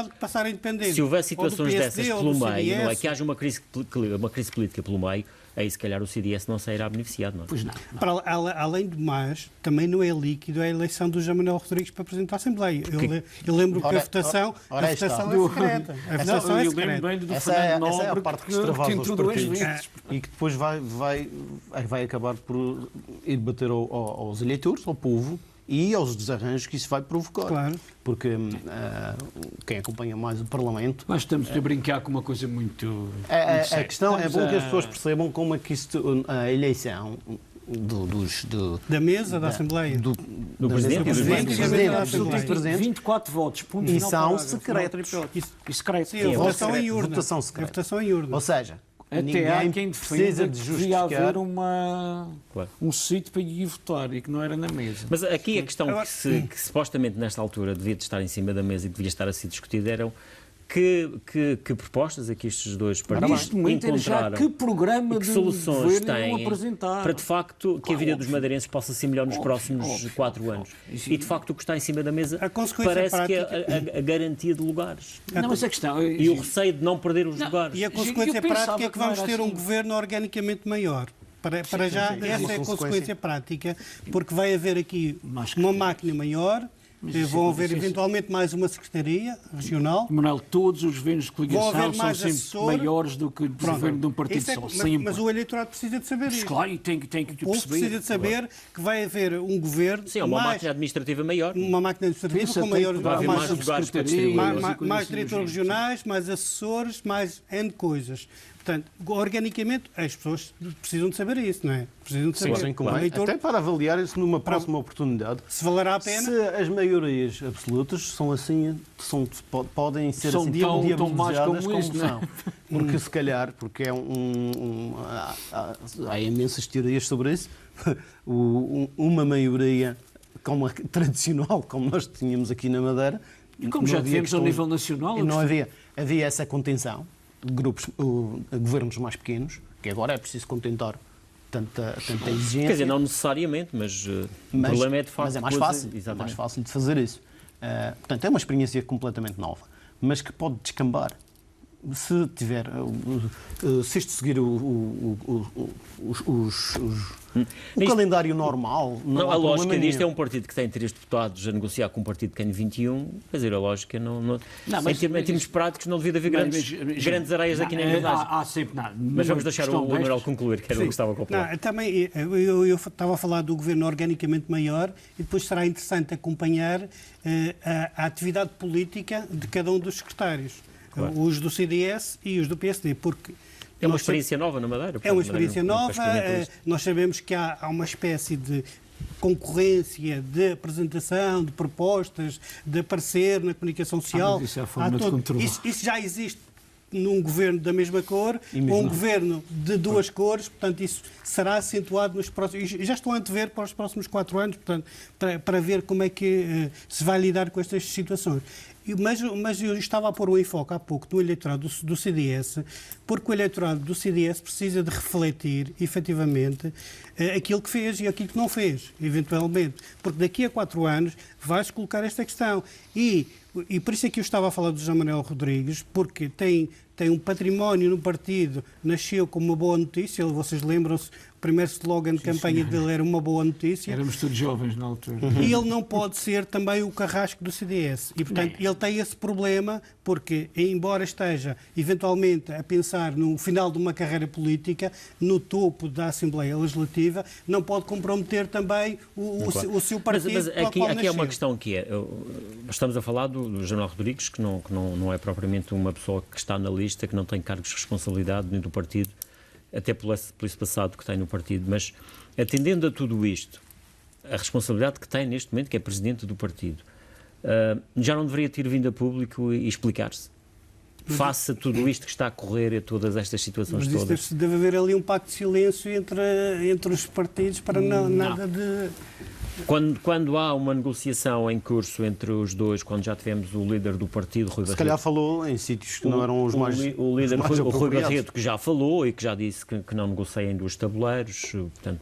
Se houver situações dessas pelo meio, não é? Que haja uma crise política pelo meio, aí se calhar o CDS não sairá beneficiado, não é? Pois não. Além do mais, também não é líquido a eleição do João Manuel Rodrigues para presidente da Assembleia. Eu lembro que a votação é secreta. A votação é secreta. Essa é a parte que extravasa os partidos e que depois vai acabar por ir bater aos eleitores, ao povo, e aos desarranjos que isso vai provocar. Claro. Porque quem acompanha mais o Parlamento... Mas estamos a brincar com uma coisa muito... A questão é bom que as pessoas percebam como é que a eleição da mesa da Assembleia. Do Presidente da Assembleia. 24 votos. E são secretos. E secretos. Sim, votação em urna. Votação secreta. Votação em urna. Ou seja, até há quem precisa defenda de que justificar. devia haver um sítio para ir votar e que não era na mesa. Mas aqui a questão que supostamente nesta altura devia estar em cima da mesa e devia estar a ser discutida eram que propostas é que estes dois partidos neste momento encontraram, já que programa que de soluções governo têm apresentar para de facto que a vida dos madeirenses possa ser melhor nos próximos 4 anos. E de facto o que está em cima da mesa parece que é a garantia de lugares. Não, mas a questão E o receio de não perder os lugares. E a consequência prática é que vamos ter um governo organicamente maior. Para já, essa é a consequência prática, porque vai haver aqui uma máquina maior. Vão haver eventualmente mais uma secretaria regional. Manuel, todos os governos de coligação são sempre maiores do que o governo de um partido só. Mas o eleitorado precisa de saber isso. Claro, e tem que perceber. Precisa de saber que vai haver um governo. Sim, uma máquina administrativa maior. Uma máquina administrativa com mais lugares para distribuir. Mais diretores regionais, mais assessores, mais N coisas. Portanto, organicamente, as pessoas precisam de saber isso, não é? Precisam de saber. Sim, claro. Até para avaliar isso numa próxima oportunidade. Se valerá a pena. Se as maiorias absolutas são assim, podem ser são assim tão diabolizadas como isso, são. Porque se calhar, porque há imensas teorias sobre isso, uma maioria como tradicional, como nós tínhamos aqui na Madeira, e como já tivemos ao nível nacional, não havia essa contenção. Grupos, governos mais pequenos, que agora é preciso contentar tanta exigência. Quer dizer, não necessariamente, mas o problema é de facto... Mas é mais fácil de fazer isso. Portanto, é uma experiência completamente nova, mas que pode descambar. Se isto seguir o calendário normal... Não, a lógica disto é um partido que tem 3 deputados a negociar com um partido que tem 21, quer dizer, a lógica em termos práticos não devia haver grandes areias aqui na verdade. Há sempre nada. Mas vamos deixar o Manuel concluir, que era o que estava a completar. Também, eu estava a falar do governo organicamente maior e depois será interessante acompanhar a atividade política de cada um dos secretários. Claro. Os do CDS e os do PSD, porque... É uma experiência nova na Madeira. É uma experiência nova. Nós sabemos que há uma espécie de concorrência de apresentação, de propostas, de aparecer na comunicação social. Isso é a forma de controle. Isso já existe num governo da mesma cor, ou um governo de 2 cores, portanto isso será acentuado nos próximos... Já estou a antever para os próximos 4 anos, portanto, para ver como é que se vai lidar com estas situações. Mas eu estava a pôr o enfoque há pouco no eleitorado do CDS, porque o eleitorado do CDS precisa de refletir, efetivamente, aquilo que fez e aquilo que não fez, eventualmente. Porque daqui a 4 anos vai-se colocar esta questão. E por isso é que eu estava a falar do João Manuel Rodrigues, porque tem um património no partido, nasceu com uma boa notícia, vocês lembram-se, o primeiro slogan de campanha dele era uma boa notícia. Éramos todos jovens na altura. E ele não pode ser também o carrasco do CDS. E, portanto, ele tem esse problema porque, embora esteja eventualmente a pensar no final de uma carreira política, no topo da Assembleia Legislativa, não pode comprometer também o seu partido. Mas aqui é uma questão que é... Estamos a falar do João Rodrigues, que não é propriamente uma pessoa que está na lista, que não tem cargos de responsabilidade nem do partido, até por esse passado que tem no partido, mas atendendo a tudo isto, a responsabilidade que tem neste momento, que é presidente do partido, já não deveria ter vindo a público e explicar-se? Face a tudo isto que está a correr e a todas estas situações todas. Deve haver ali um pacto de silêncio entre os partidos para nada de... Quando há uma negociação em curso entre os dois, quando já tivemos o líder do partido, Rui Barreto... Se calhar falou em sítios que não eram os mais o líder, o Rui Barreto, que já falou e que já disse que não negocia em 2 tabuleiros, portanto,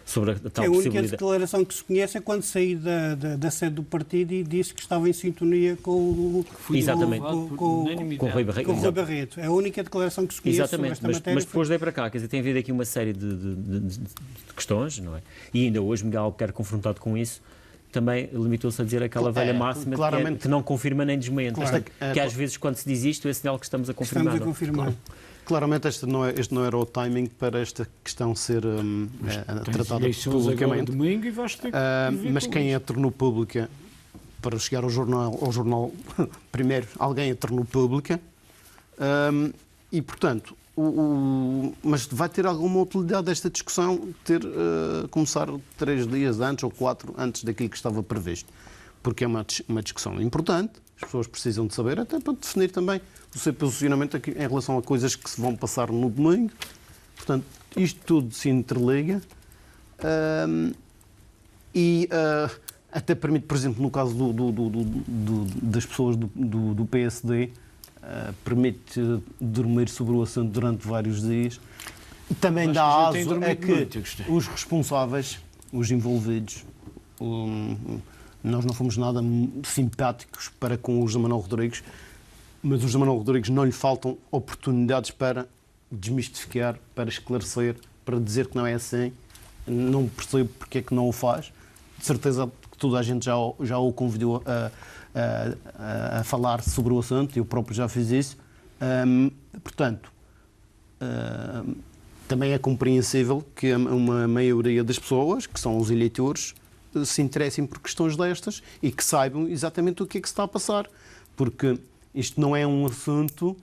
sobre a tal possibilidade. A única declaração que se conhece é quando saí da sede do partido e disse que estava em sintonia com o Rui Barreto. É a única declaração que se conhece sobre esta matéria. Mas depois daí para cá, quer dizer, tem havido aqui uma série de questões, não é? E ainda hoje Miguel Albuquerque, confrontado com isso, também limitou-se a dizer aquela velha máxima que não confirma nem desmente. Claro. Que às vezes, quando se diz isto, é sinal que estamos a confirmar. Estamos a confirmar. Claro. Claramente este não era o timing para esta questão ser tratada publicamente. Domingo e vais ter mas quem a tornou pública, para chegar ao jornal primeiro, alguém a tornou pública, e portanto, mas vai ter alguma utilidade esta discussão começar 3 dias antes ou 4 antes daquilo que estava previsto, porque é uma discussão importante, as pessoas precisam de saber, até para definir também o seu posicionamento aqui em relação a coisas que se vão passar no domingo. Portanto, isto tudo se interliga e até permite, por exemplo, no caso das pessoas do PSD, permite dormir sobre o assunto durante vários dias. E também dá aso a que os responsáveis, os envolvidos, nós não fomos nada simpáticos para com o José Manuel Rodrigues, mas o José Manuel Rodrigues não lhe faltam oportunidades para desmistificar, para esclarecer, para dizer que não é assim. Não percebo porque é que não o faz. De certeza que toda a gente já o convidou a falar sobre o assunto, eu próprio já fiz isso. Portanto, também é compreensível que uma maioria das pessoas, que são os eleitores, se interessem por questões destas e que saibam exatamente o que é que se está a passar. Porque isto não é um assunto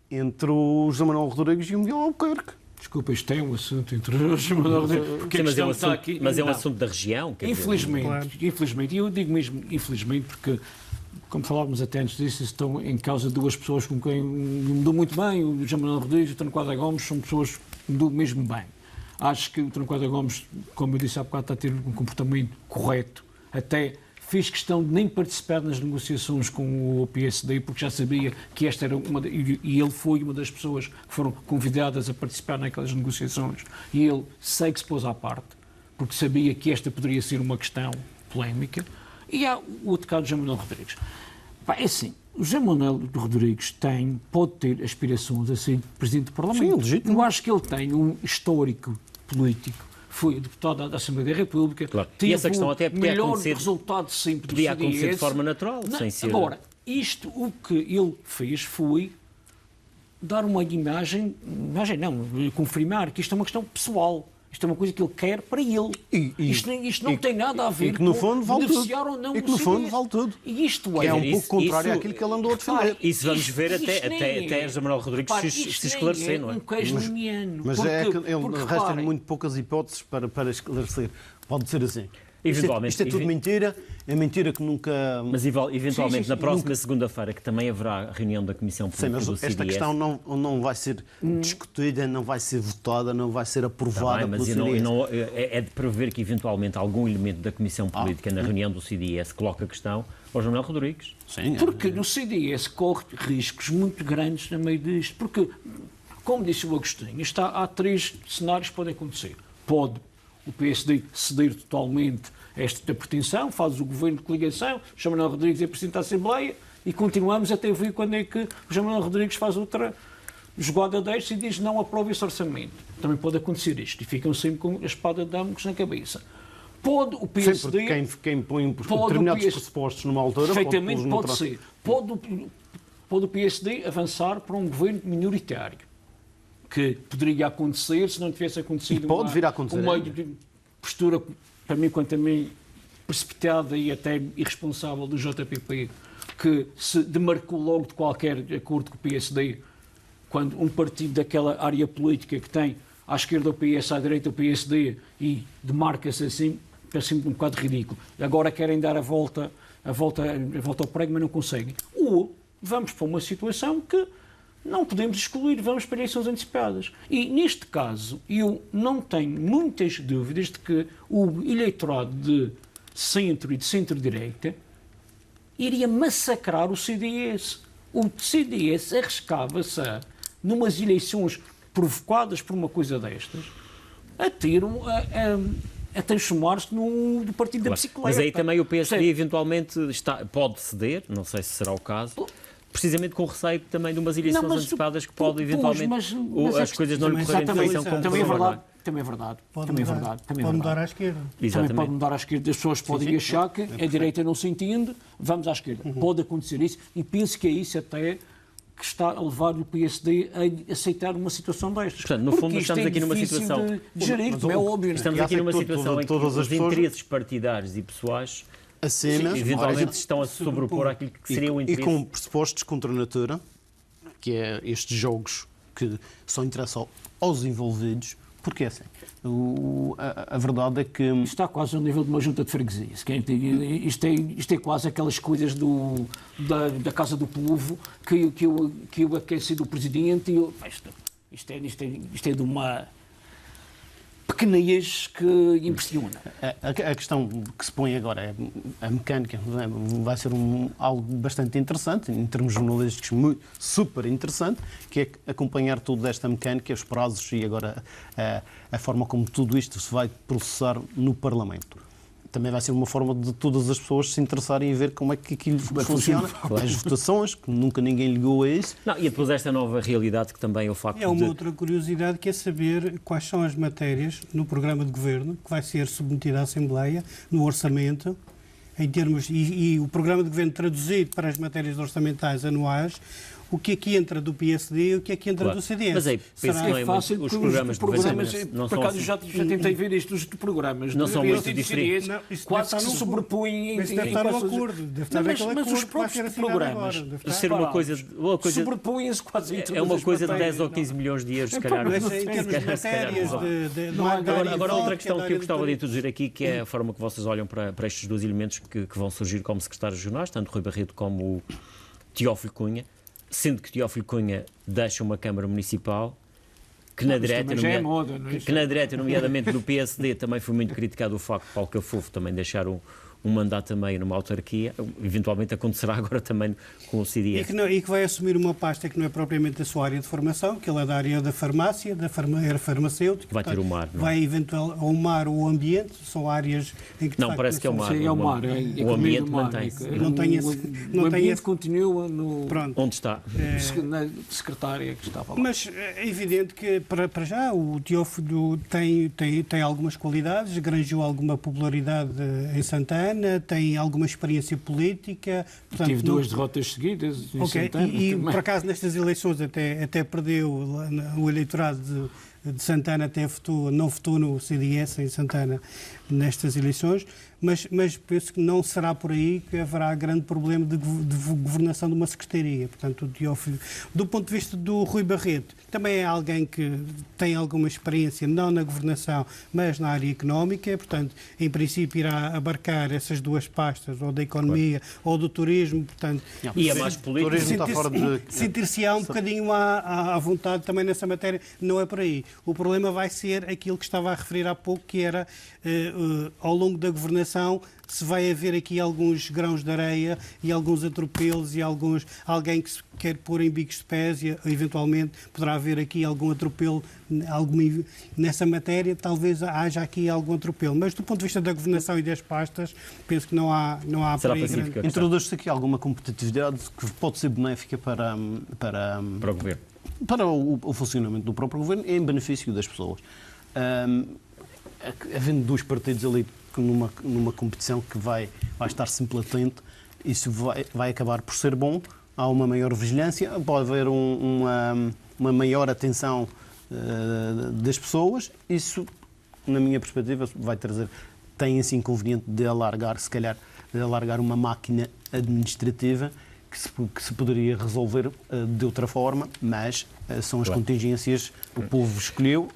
entre o José Manuel Rodrigues e o Miguel Albuquerque. Desculpa, isto é um assunto entre o José Manuel Rodrigues. Mas é um assunto da região. Infelizmente, e eu digo mesmo infelizmente porque, como falávamos até antes disso, estão em causa 2 pessoas com quem me dou muito bem, o José Manuel Rodrigues e o António Quadra Gomes, são pessoas que me dou mesmo bem. Acho que o António Quadra Gomes, como eu disse há bocado, está a ter um comportamento correto, até fiz questão de nem participar nas negociações com o PSD, porque já sabia que esta era e ele foi uma das pessoas que foram convidadas a participar naquelas negociações. E ele sei que se pôs à parte, porque sabia que esta poderia ser uma questão polémica. E há o outro caso de José Manuel Rodrigues. É assim, o José Manuel Rodrigues pode ter aspirações a ser Presidente do Parlamento. Sim, legítimo. Eu acho que ele tem um histórico político. Foi deputado da Assembleia da República. Claro. E essa questão até podia melhor acontecer, resultado sempre do podia CDS. acontecer de forma natural, sem ser... Agora, o que ele fez foi dar uma imagem não, confirmar que isto é uma questão pessoal. Isto é uma coisa que ele quer para ele. Isto não tem nada a ver com beneficiar ou não. E que no fundo vale tudo. E isto é um pouco contrário àquilo que ele andou a defender. Isso vamos ver até José Manuel Rodrigues se esclarecer, não é? Mas restam muito poucas hipóteses para esclarecer. Pode ser assim. Isto é tudo mentira, é mentira que nunca... Mas eventualmente na próxima segunda-feira, que também haverá a reunião da Comissão Política do CDS... Esta questão não vai ser discutida, não vai ser votada, não vai ser aprovada pelo CDS. É de prever que eventualmente algum elemento da Comissão Política na reunião do CDS coloque a questão ao José Manuel Rodrigues. Sim, porque no CDS corre riscos muito grandes no meio disto. Porque, como disse o Agostinho, há 3 cenários que podem acontecer. Pode o PSD ceder totalmente esta pretensão, faz o governo de coligação, José Manuel Rodrigues é Presidente da Assembleia e continuamos até ver quando é que o José Manuel Rodrigues faz outra jogada desta e diz não aprova esse orçamento. Também pode acontecer isto e ficam sempre com a espada de Damocles na cabeça. Pode o PSD... Sempre quem põe determinados pressupostos numa altura... Perfeitamente pode ser. Pode o PSD avançar para um governo minoritário, que poderia acontecer se não tivesse acontecido vir a acontecer, uma postura, para mim, quanto a mim, precipitada e até irresponsável do JPP, que se demarcou logo de qualquer acordo com o PSD, quando um partido daquela área política que tem à esquerda o PS, à direita o PSD, e demarca-se assim, parece-me um bocado ridículo. Agora querem dar a volta ao prego, mas não conseguem. Ou vamos para uma situação que não podemos excluir, vamos para eleições antecipadas. E, neste caso, eu não tenho muitas dúvidas de que o eleitorado de centro e de centro-direita iria massacrar o CDS. O CDS arriscava-se a, numas eleições provocadas por uma coisa destas, a transformar-se no partido da bicicleta. Mas aí também o PSD eventualmente pode ceder, não sei se será o caso, precisamente com o receio também de umas eleições antecipadas que pode eventualmente as coisas não lhe correrem de eleição como também é verdade. Também é verdade. Pode mudar à esquerda. Exatamente. Também pode mudar à esquerda. As pessoas podem achar que a direita não se entende, vamos à esquerda. Pode acontecer isso e penso que é isso até que está a levar o PSD a aceitar uma situação destas. Portanto, no fundo, estamos aqui numa situação de gerir, como é óbvio. Estamos aqui numa situação em que os interesses partidários e pessoais eventualmente estão a se sobrepor àquilo que seria o interesse. E com pressupostos contra a natura, que é estes jogos que só interessam aos envolvidos, porque assim, a verdade é que... Isto está quase ao nível de uma junta de freguesia. Isto é quase aquelas coisas da Casa do Povo que eu aqueci do Presidente e isto é de uma pequenez que impressiona. A questão que se põe agora é a mecânica. Vai ser algo bastante interessante, em termos jornalísticos, super interessante, que é acompanhar toda esta mecânica, os prazos e agora a forma como tudo isto se vai processar no Parlamento. Também vai ser uma forma de todas as pessoas se interessarem em ver como é que aquilo funciona. As votações, que nunca ninguém ligou a isso. Não, e depois esta nova realidade que também é o facto de... É uma outra curiosidade que é saber quais são as matérias no programa de governo que vai ser submetida à Assembleia, no orçamento, em termos e o programa de governo traduzido para as matérias orçamentais anuais, o que é que entra do PSD e o que é que entra do CDS. Mas aí, penso que não é fácil, muito, os programas de governo não por acaso já tentei ver isto, os programas não são muito diferentes. Quase que se sobrepõem mas deve estar no acordo. Mas os próprios programas ser uma coisa sobrepõem-se quase em todas é uma as coisa de matérias, 10 ou 15 milhões de euros, se calhar. Em termos de matérias Agora, outra questão que eu gostava de introduzir aqui, que é a forma que vocês olham para estes dois elementos que vão surgir como secretários regionais, tanto Rui Barreto como o Teófilo Cunha, sendo que Teófilo Cunha deixa uma Câmara Municipal que na direita, nomeadamente do PSD, também foi muito criticado o facto de Paulo Cafofo também deixar um mandato a meio numa autarquia, eventualmente acontecerá agora também com o CDS. E que vai assumir uma pasta que não é propriamente a sua área de formação, que ele é da área da farmácia, era farmacêutico. Vai ter o mar, não é? Vai eventualmente o mar ou o ambiente, são áreas em que... Não, parece que é o mar. É o mar. O ambiente mantém-se. O ambiente continua no... Onde está? Na secretária que estava lá. Mas é evidente que, para já, o Teófilo tem algumas qualidades, granjeou alguma popularidade em Santana, tem alguma experiência política. Portanto, tive 2 derrotas seguidas em Santana. E por acaso, nestas eleições, até perdeu o eleitorado de Santana, não votou no CDS em Santana nestas eleições, mas penso que não será por aí que haverá grande problema de governação de uma secretaria. Portanto, o Teófilo, do ponto de vista do Rui Barreto, também é alguém que tem alguma experiência, não na governação, mas na área económica, portanto, em princípio irá abarcar essas duas pastas, ou da economia ou do turismo, portanto... E é mais político. Sentir-se-á um bocadinho à vontade também nessa matéria, não é por aí. O problema vai ser aquilo que estava a referir há pouco, que era, ao longo da governação, se vai haver aqui alguns grãos de areia e alguns atropelos e alguém que se quer pôr em bicos de pés e, eventualmente, poderá haver aqui algum atropelo nessa matéria, talvez haja aqui algum atropelo. Mas, do ponto de vista da governação e das pastas, penso que não há Será por aí pacífica. Introduz-se aqui alguma competitividade que pode ser benéfica para o governo. Para o funcionamento do próprio governo e em benefício das pessoas. Havendo 2 partidos ali numa competição que vai estar sempre latente, isso vai acabar por ser bom. Há uma maior vigilância, pode haver uma maior atenção das pessoas. Isso, na minha perspectiva, tem esse inconveniente de alargar, se calhar, uma máquina administrativa que se poderia resolver de outra forma, mas são as contingências, o povo escolheu,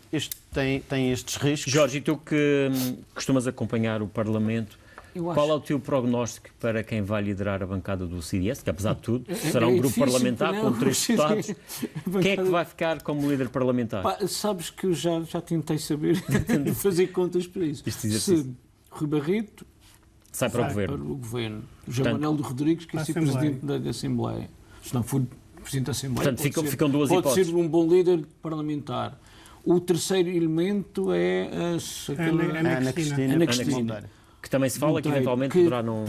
tem estes riscos. Jorge, e tu que costumas acompanhar o Parlamento, qual é o teu prognóstico para quem vai liderar a bancada do CDS, que apesar de tudo será um grupo parlamentar com 3 deputados? Quem é que vai ficar como líder parlamentar? Sabes que eu já tentei saber fazer contas para isso. Se Rui Barreto sai para o governo. João Manuel de Rodrigues, que é presidente da Assembleia. Se não for presidente da Assembleia, portanto, ficam 2 hipóteses. Pode ser um bom líder parlamentar. O terceiro elemento é Ana Cristina. Que também se fala que eventualmente poderá não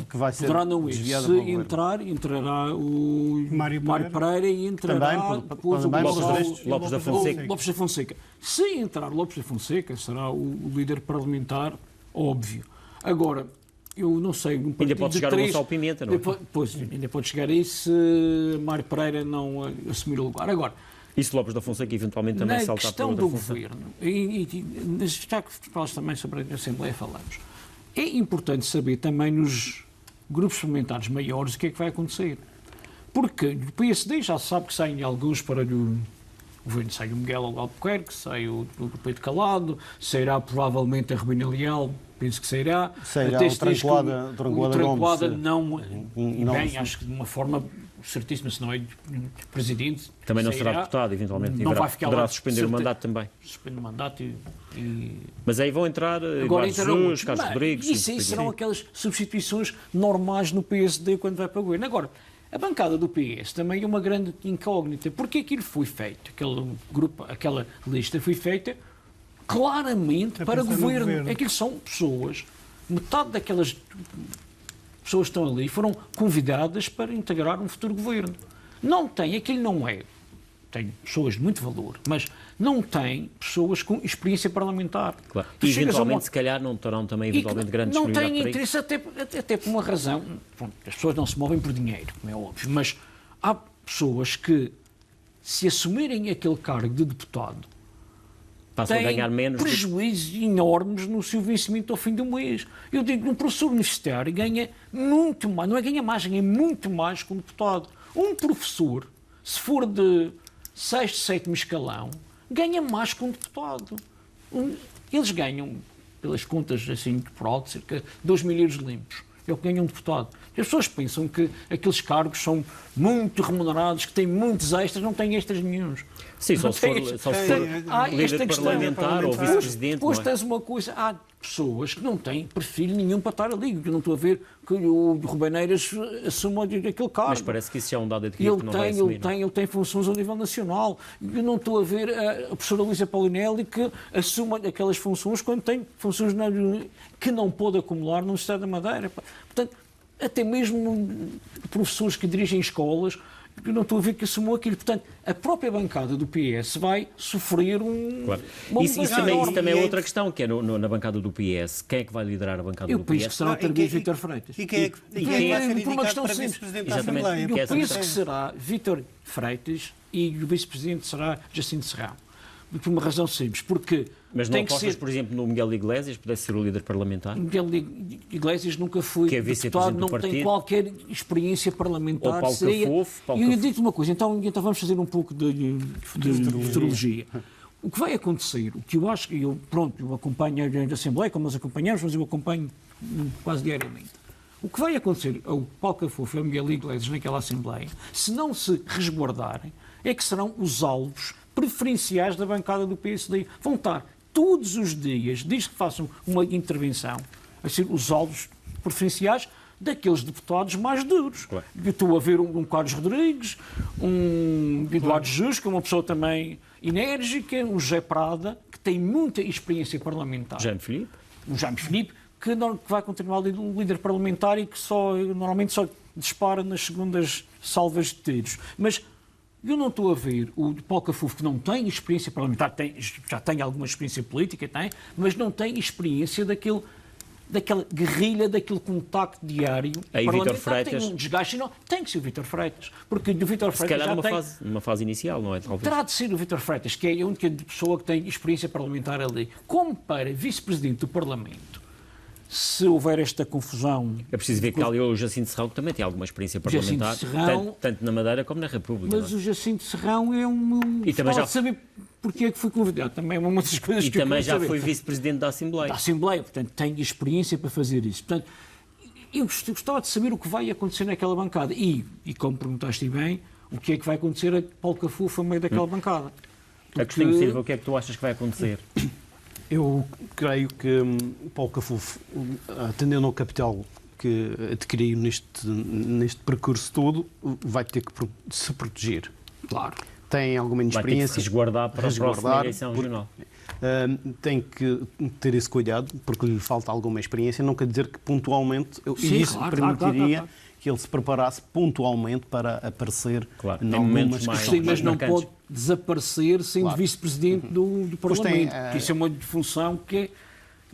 ir. Se entrar, entrará o Mário Pereira e entrará depois o Lopes da Fonseca. Se entrar Lopes da Fonseca, será o líder parlamentar, óbvio. Agora, eu não sei... Ainda pode chegar o Gonçalo Pimenta, não é? Pois, ainda pode chegar aí se Mário Pereira não assumir o lugar. Agora, e se Lopes da Fonseca eventualmente também saltar para outra função? Na questão do governo, já que falas também sobre a Assembleia, falamos, é importante saber também nos grupos parlamentares maiores o que é que vai acontecer. Porque o PSD já sabe que saem alguns para o governo. Sai o Miguel Albuquerque, sai o Pedro Calado, sairá provavelmente a Rubina Leal, penso que sairá. Sairá o Tranquilada não, bem, acho que de uma forma certíssima, se não é presidente. Também não será deputado, eventualmente. Poderá suspender o mandato também. Suspender o mandato Mas aí vão entrar Eduardo Jesus, Carlos Rodrigues... Isso aí serão aquelas substituições normais no PSD quando vai para o governo. Agora, a bancada do PS também é uma grande incógnita. Porque aquilo foi feito, aquela lista foi feita claramente para governo. Aquilo são pessoas, metade daquelas pessoas que estão ali foram convidadas para integrar um futuro governo. Aquilo não é. Tem pessoas de muito valor, mas não tem pessoas com experiência parlamentar. Claro. E eventualmente, se calhar, não terão também eventualmente grandes disponibilidade. Não têm interesse, até por uma razão. Bom, as pessoas não se movem por dinheiro, como é óbvio, mas há pessoas que, se assumirem aquele cargo de deputado, passam a ganhar menos. Prejuízos enormes no seu vencimento ao fim do mês. Eu digo que um professor universitário ganha muito mais, não é ganha mais, ganha muito mais que um deputado. Um professor, se for de 6º, 7º escalão, ganha mais que um deputado. Eles ganham, pelas contas assim por alto, cerca de 2.000 euros limpos. É o que ganha um deputado. As pessoas pensam que aqueles cargos são muito remunerados, que têm muitos extras, não têm extras nenhuns. Sim, só se for líder parlamentar ou vice-presidente. Depois tens uma coisa, há pessoas que não têm perfil nenhum para estar ali. Eu não estou a ver que o Rubeneiras assuma aquele cargo. Mas parece que isso já é um dado adquirido que não vai assumir. Ele tem funções ao nível nacional. Eu não estou a ver a professora Luísa Paulinelli que assuma aquelas funções quando tem funções que não pode acumular no Estado da Madeira. Portanto, até mesmo professores que dirigem escolas, eu não estou a ver que assumou aquilo. Portanto, a própria bancada do PS vai sofrer uma isso também é outra questão, que é na bancada do PS. Quem é que vai liderar a bancada do PS? Eu penso que será outra vez Vítor Freitas. E quem é que vai ser indicado para vice-presidente da Assembleia? Eu penso que será Vítor Freitas e o vice-presidente será Jacinto Serrão. Por uma razão simples, porque... Mas não apostas, por exemplo, no Miguel Iglesias, pudesse ser o líder parlamentar? Miguel Iglesias nunca foi deputado, não tem qualquer experiência parlamentar. Ou Paulo Cafofo. E eu digo-te uma coisa, então vamos fazer um pouco de futurologia. O que vai acontecer, o que eu acho que eu acompanho a Assembleia, como nós acompanhamos, mas eu acompanho quase diariamente. O que vai acontecer ao Paulo Cafofo e ao Miguel Iglesias naquela Assembleia, se não se resguardarem, é que serão os alvos preferenciais da bancada do PSD. Vão estar todos os dias, desde que façam uma intervenção, a ser os alvos preferenciais daqueles deputados mais duros. Claro. Eu estou a ver um Carlos Rodrigues, um Eduardo Jesus, que é uma pessoa também enérgica, um José Prada, que tem muita experiência parlamentar. O Jaime Filipe, que vai continuar um líder parlamentar e que normalmente só dispara nas segundas salvas de tiros. Mas eu não estou a ver o Paulo Cafofo, que não tem experiência parlamentar, já tem alguma experiência política, mas não tem experiência daquela guerrilha, daquele contacto diário. Aí Vítor Freitas... Tem um desgaste, não, tem que ser o Vítor Freitas. Porque o Vítor Freitas se calhar numa fase inicial, não é? Talvez. Terá de ser o Vítor Freitas, que é a única pessoa que tem experiência parlamentar ali. Como para vice-presidente do Parlamento, se houver esta confusão... É preciso ver que ali o Jacinto Serrão, que também tem alguma experiência parlamentar, tanto na Madeira como na República. Mas o Jacinto Serrão é um... E também já saber porque é que foi convidado. Também é uma das coisas que eu também já foi vice-presidente da Assembleia. Da Assembleia, portanto, tem experiência para fazer isso. Portanto, eu gostava de saber o que vai acontecer naquela bancada. E como perguntaste bem, o que é que vai acontecer a Paulo Cafofo no meio daquela bancada. Agostinho Silva, o que é que tu achas que vai acontecer? Eu creio que Paulo Cafofo, atendendo ao capital que adquiriu neste percurso todo, vai ter que se proteger. Claro. tem alguma inexperiência. Vai ter que se resguardar para a próxima eleição regional. Tem que ter esse cuidado, porque lhe falta alguma experiência, não quer dizer que pontualmente, Sim, isso claro, permitiria claro. que ele se preparasse pontualmente para aparecer em algumas mais... Sim, mas não marcantes. pode desaparecer sendo vice-presidente do Parlamento, porque isso é uma função que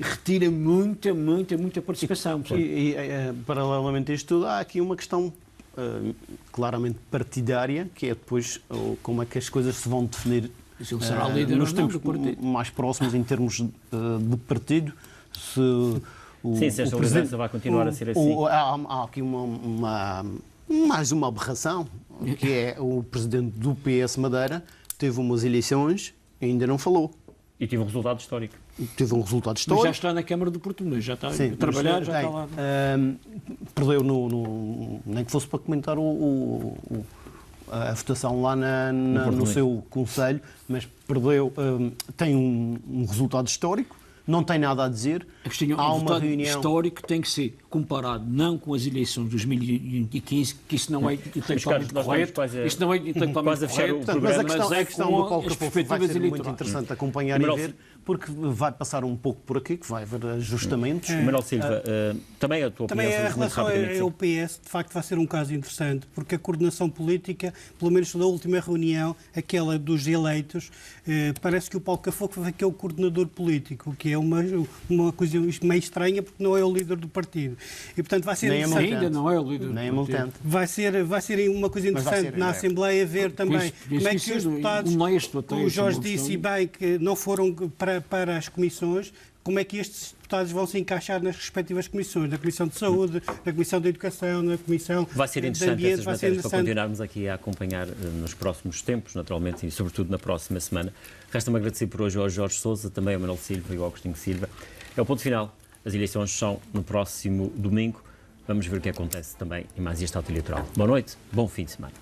retira muita participação. Paralelamente a isto tudo, há aqui uma questão claramente partidária, que é depois como é que as coisas se vão definir Se ele será líder nos tempos do partido. mais próximos em termos de partido. Se esta liderança vai continuar a ser assim. Há aqui mais uma aberração, que é o presidente do PS Madeira teve umas eleições e ainda não falou. E tive um resultado histórico. Teve um resultado Mas histórico. já está na Câmara do Porto, já está Sim, a trabalhar, já está lá. Perdeu nem que fosse para comentar a votação lá no seu conselho, mas perdeu, tem um resultado histórico, não tem nada a dizer. Há uma reunião histórico tem que ser comparado não com as eleições de 2015, que isso não é intelectualmente correto, isso não é intelectualmente correto, mas a questão do Paulo as Cafofo vai perspectivas ser muito eleitorais. interessante acompanhar e ver, porque vai passar um pouco por aqui, que vai haver ajustamentos. Manuel Silva, também a tua opinião Também a muito relação rapidamente. ao PS, de facto, vai ser um caso interessante, porque a coordenação política, pelo menos da última reunião, aquela dos eleitos, parece que o Paulo Cafofo vai que é o coordenador político, o que é uma coisa meio estranha, porque não é o líder do partido. E, portanto, vai ser interessante. Ainda não é o líder. Nem é militante. Vai ser uma coisa interessante na Assembleia ver também como é que os deputados, o Jorge disse bem que não foram para as comissões, como é que estes deputados vão se encaixar nas respectivas comissões, na Comissão de Saúde, na Comissão de Educação, na Comissão Vai ser de interessante Ambiente. essas matérias para continuarmos aqui a acompanhar nos próximos tempos, naturalmente, e sobretudo na próxima semana. Resta-me agradecer por hoje ao Jorge Sousa, também ao Manuel Silva e ao Agostinho Silva. É o ponto final. As eleições são no próximo domingo. Vamos ver o que acontece também em mais este ato eleitoral. Boa noite, bom fim de semana.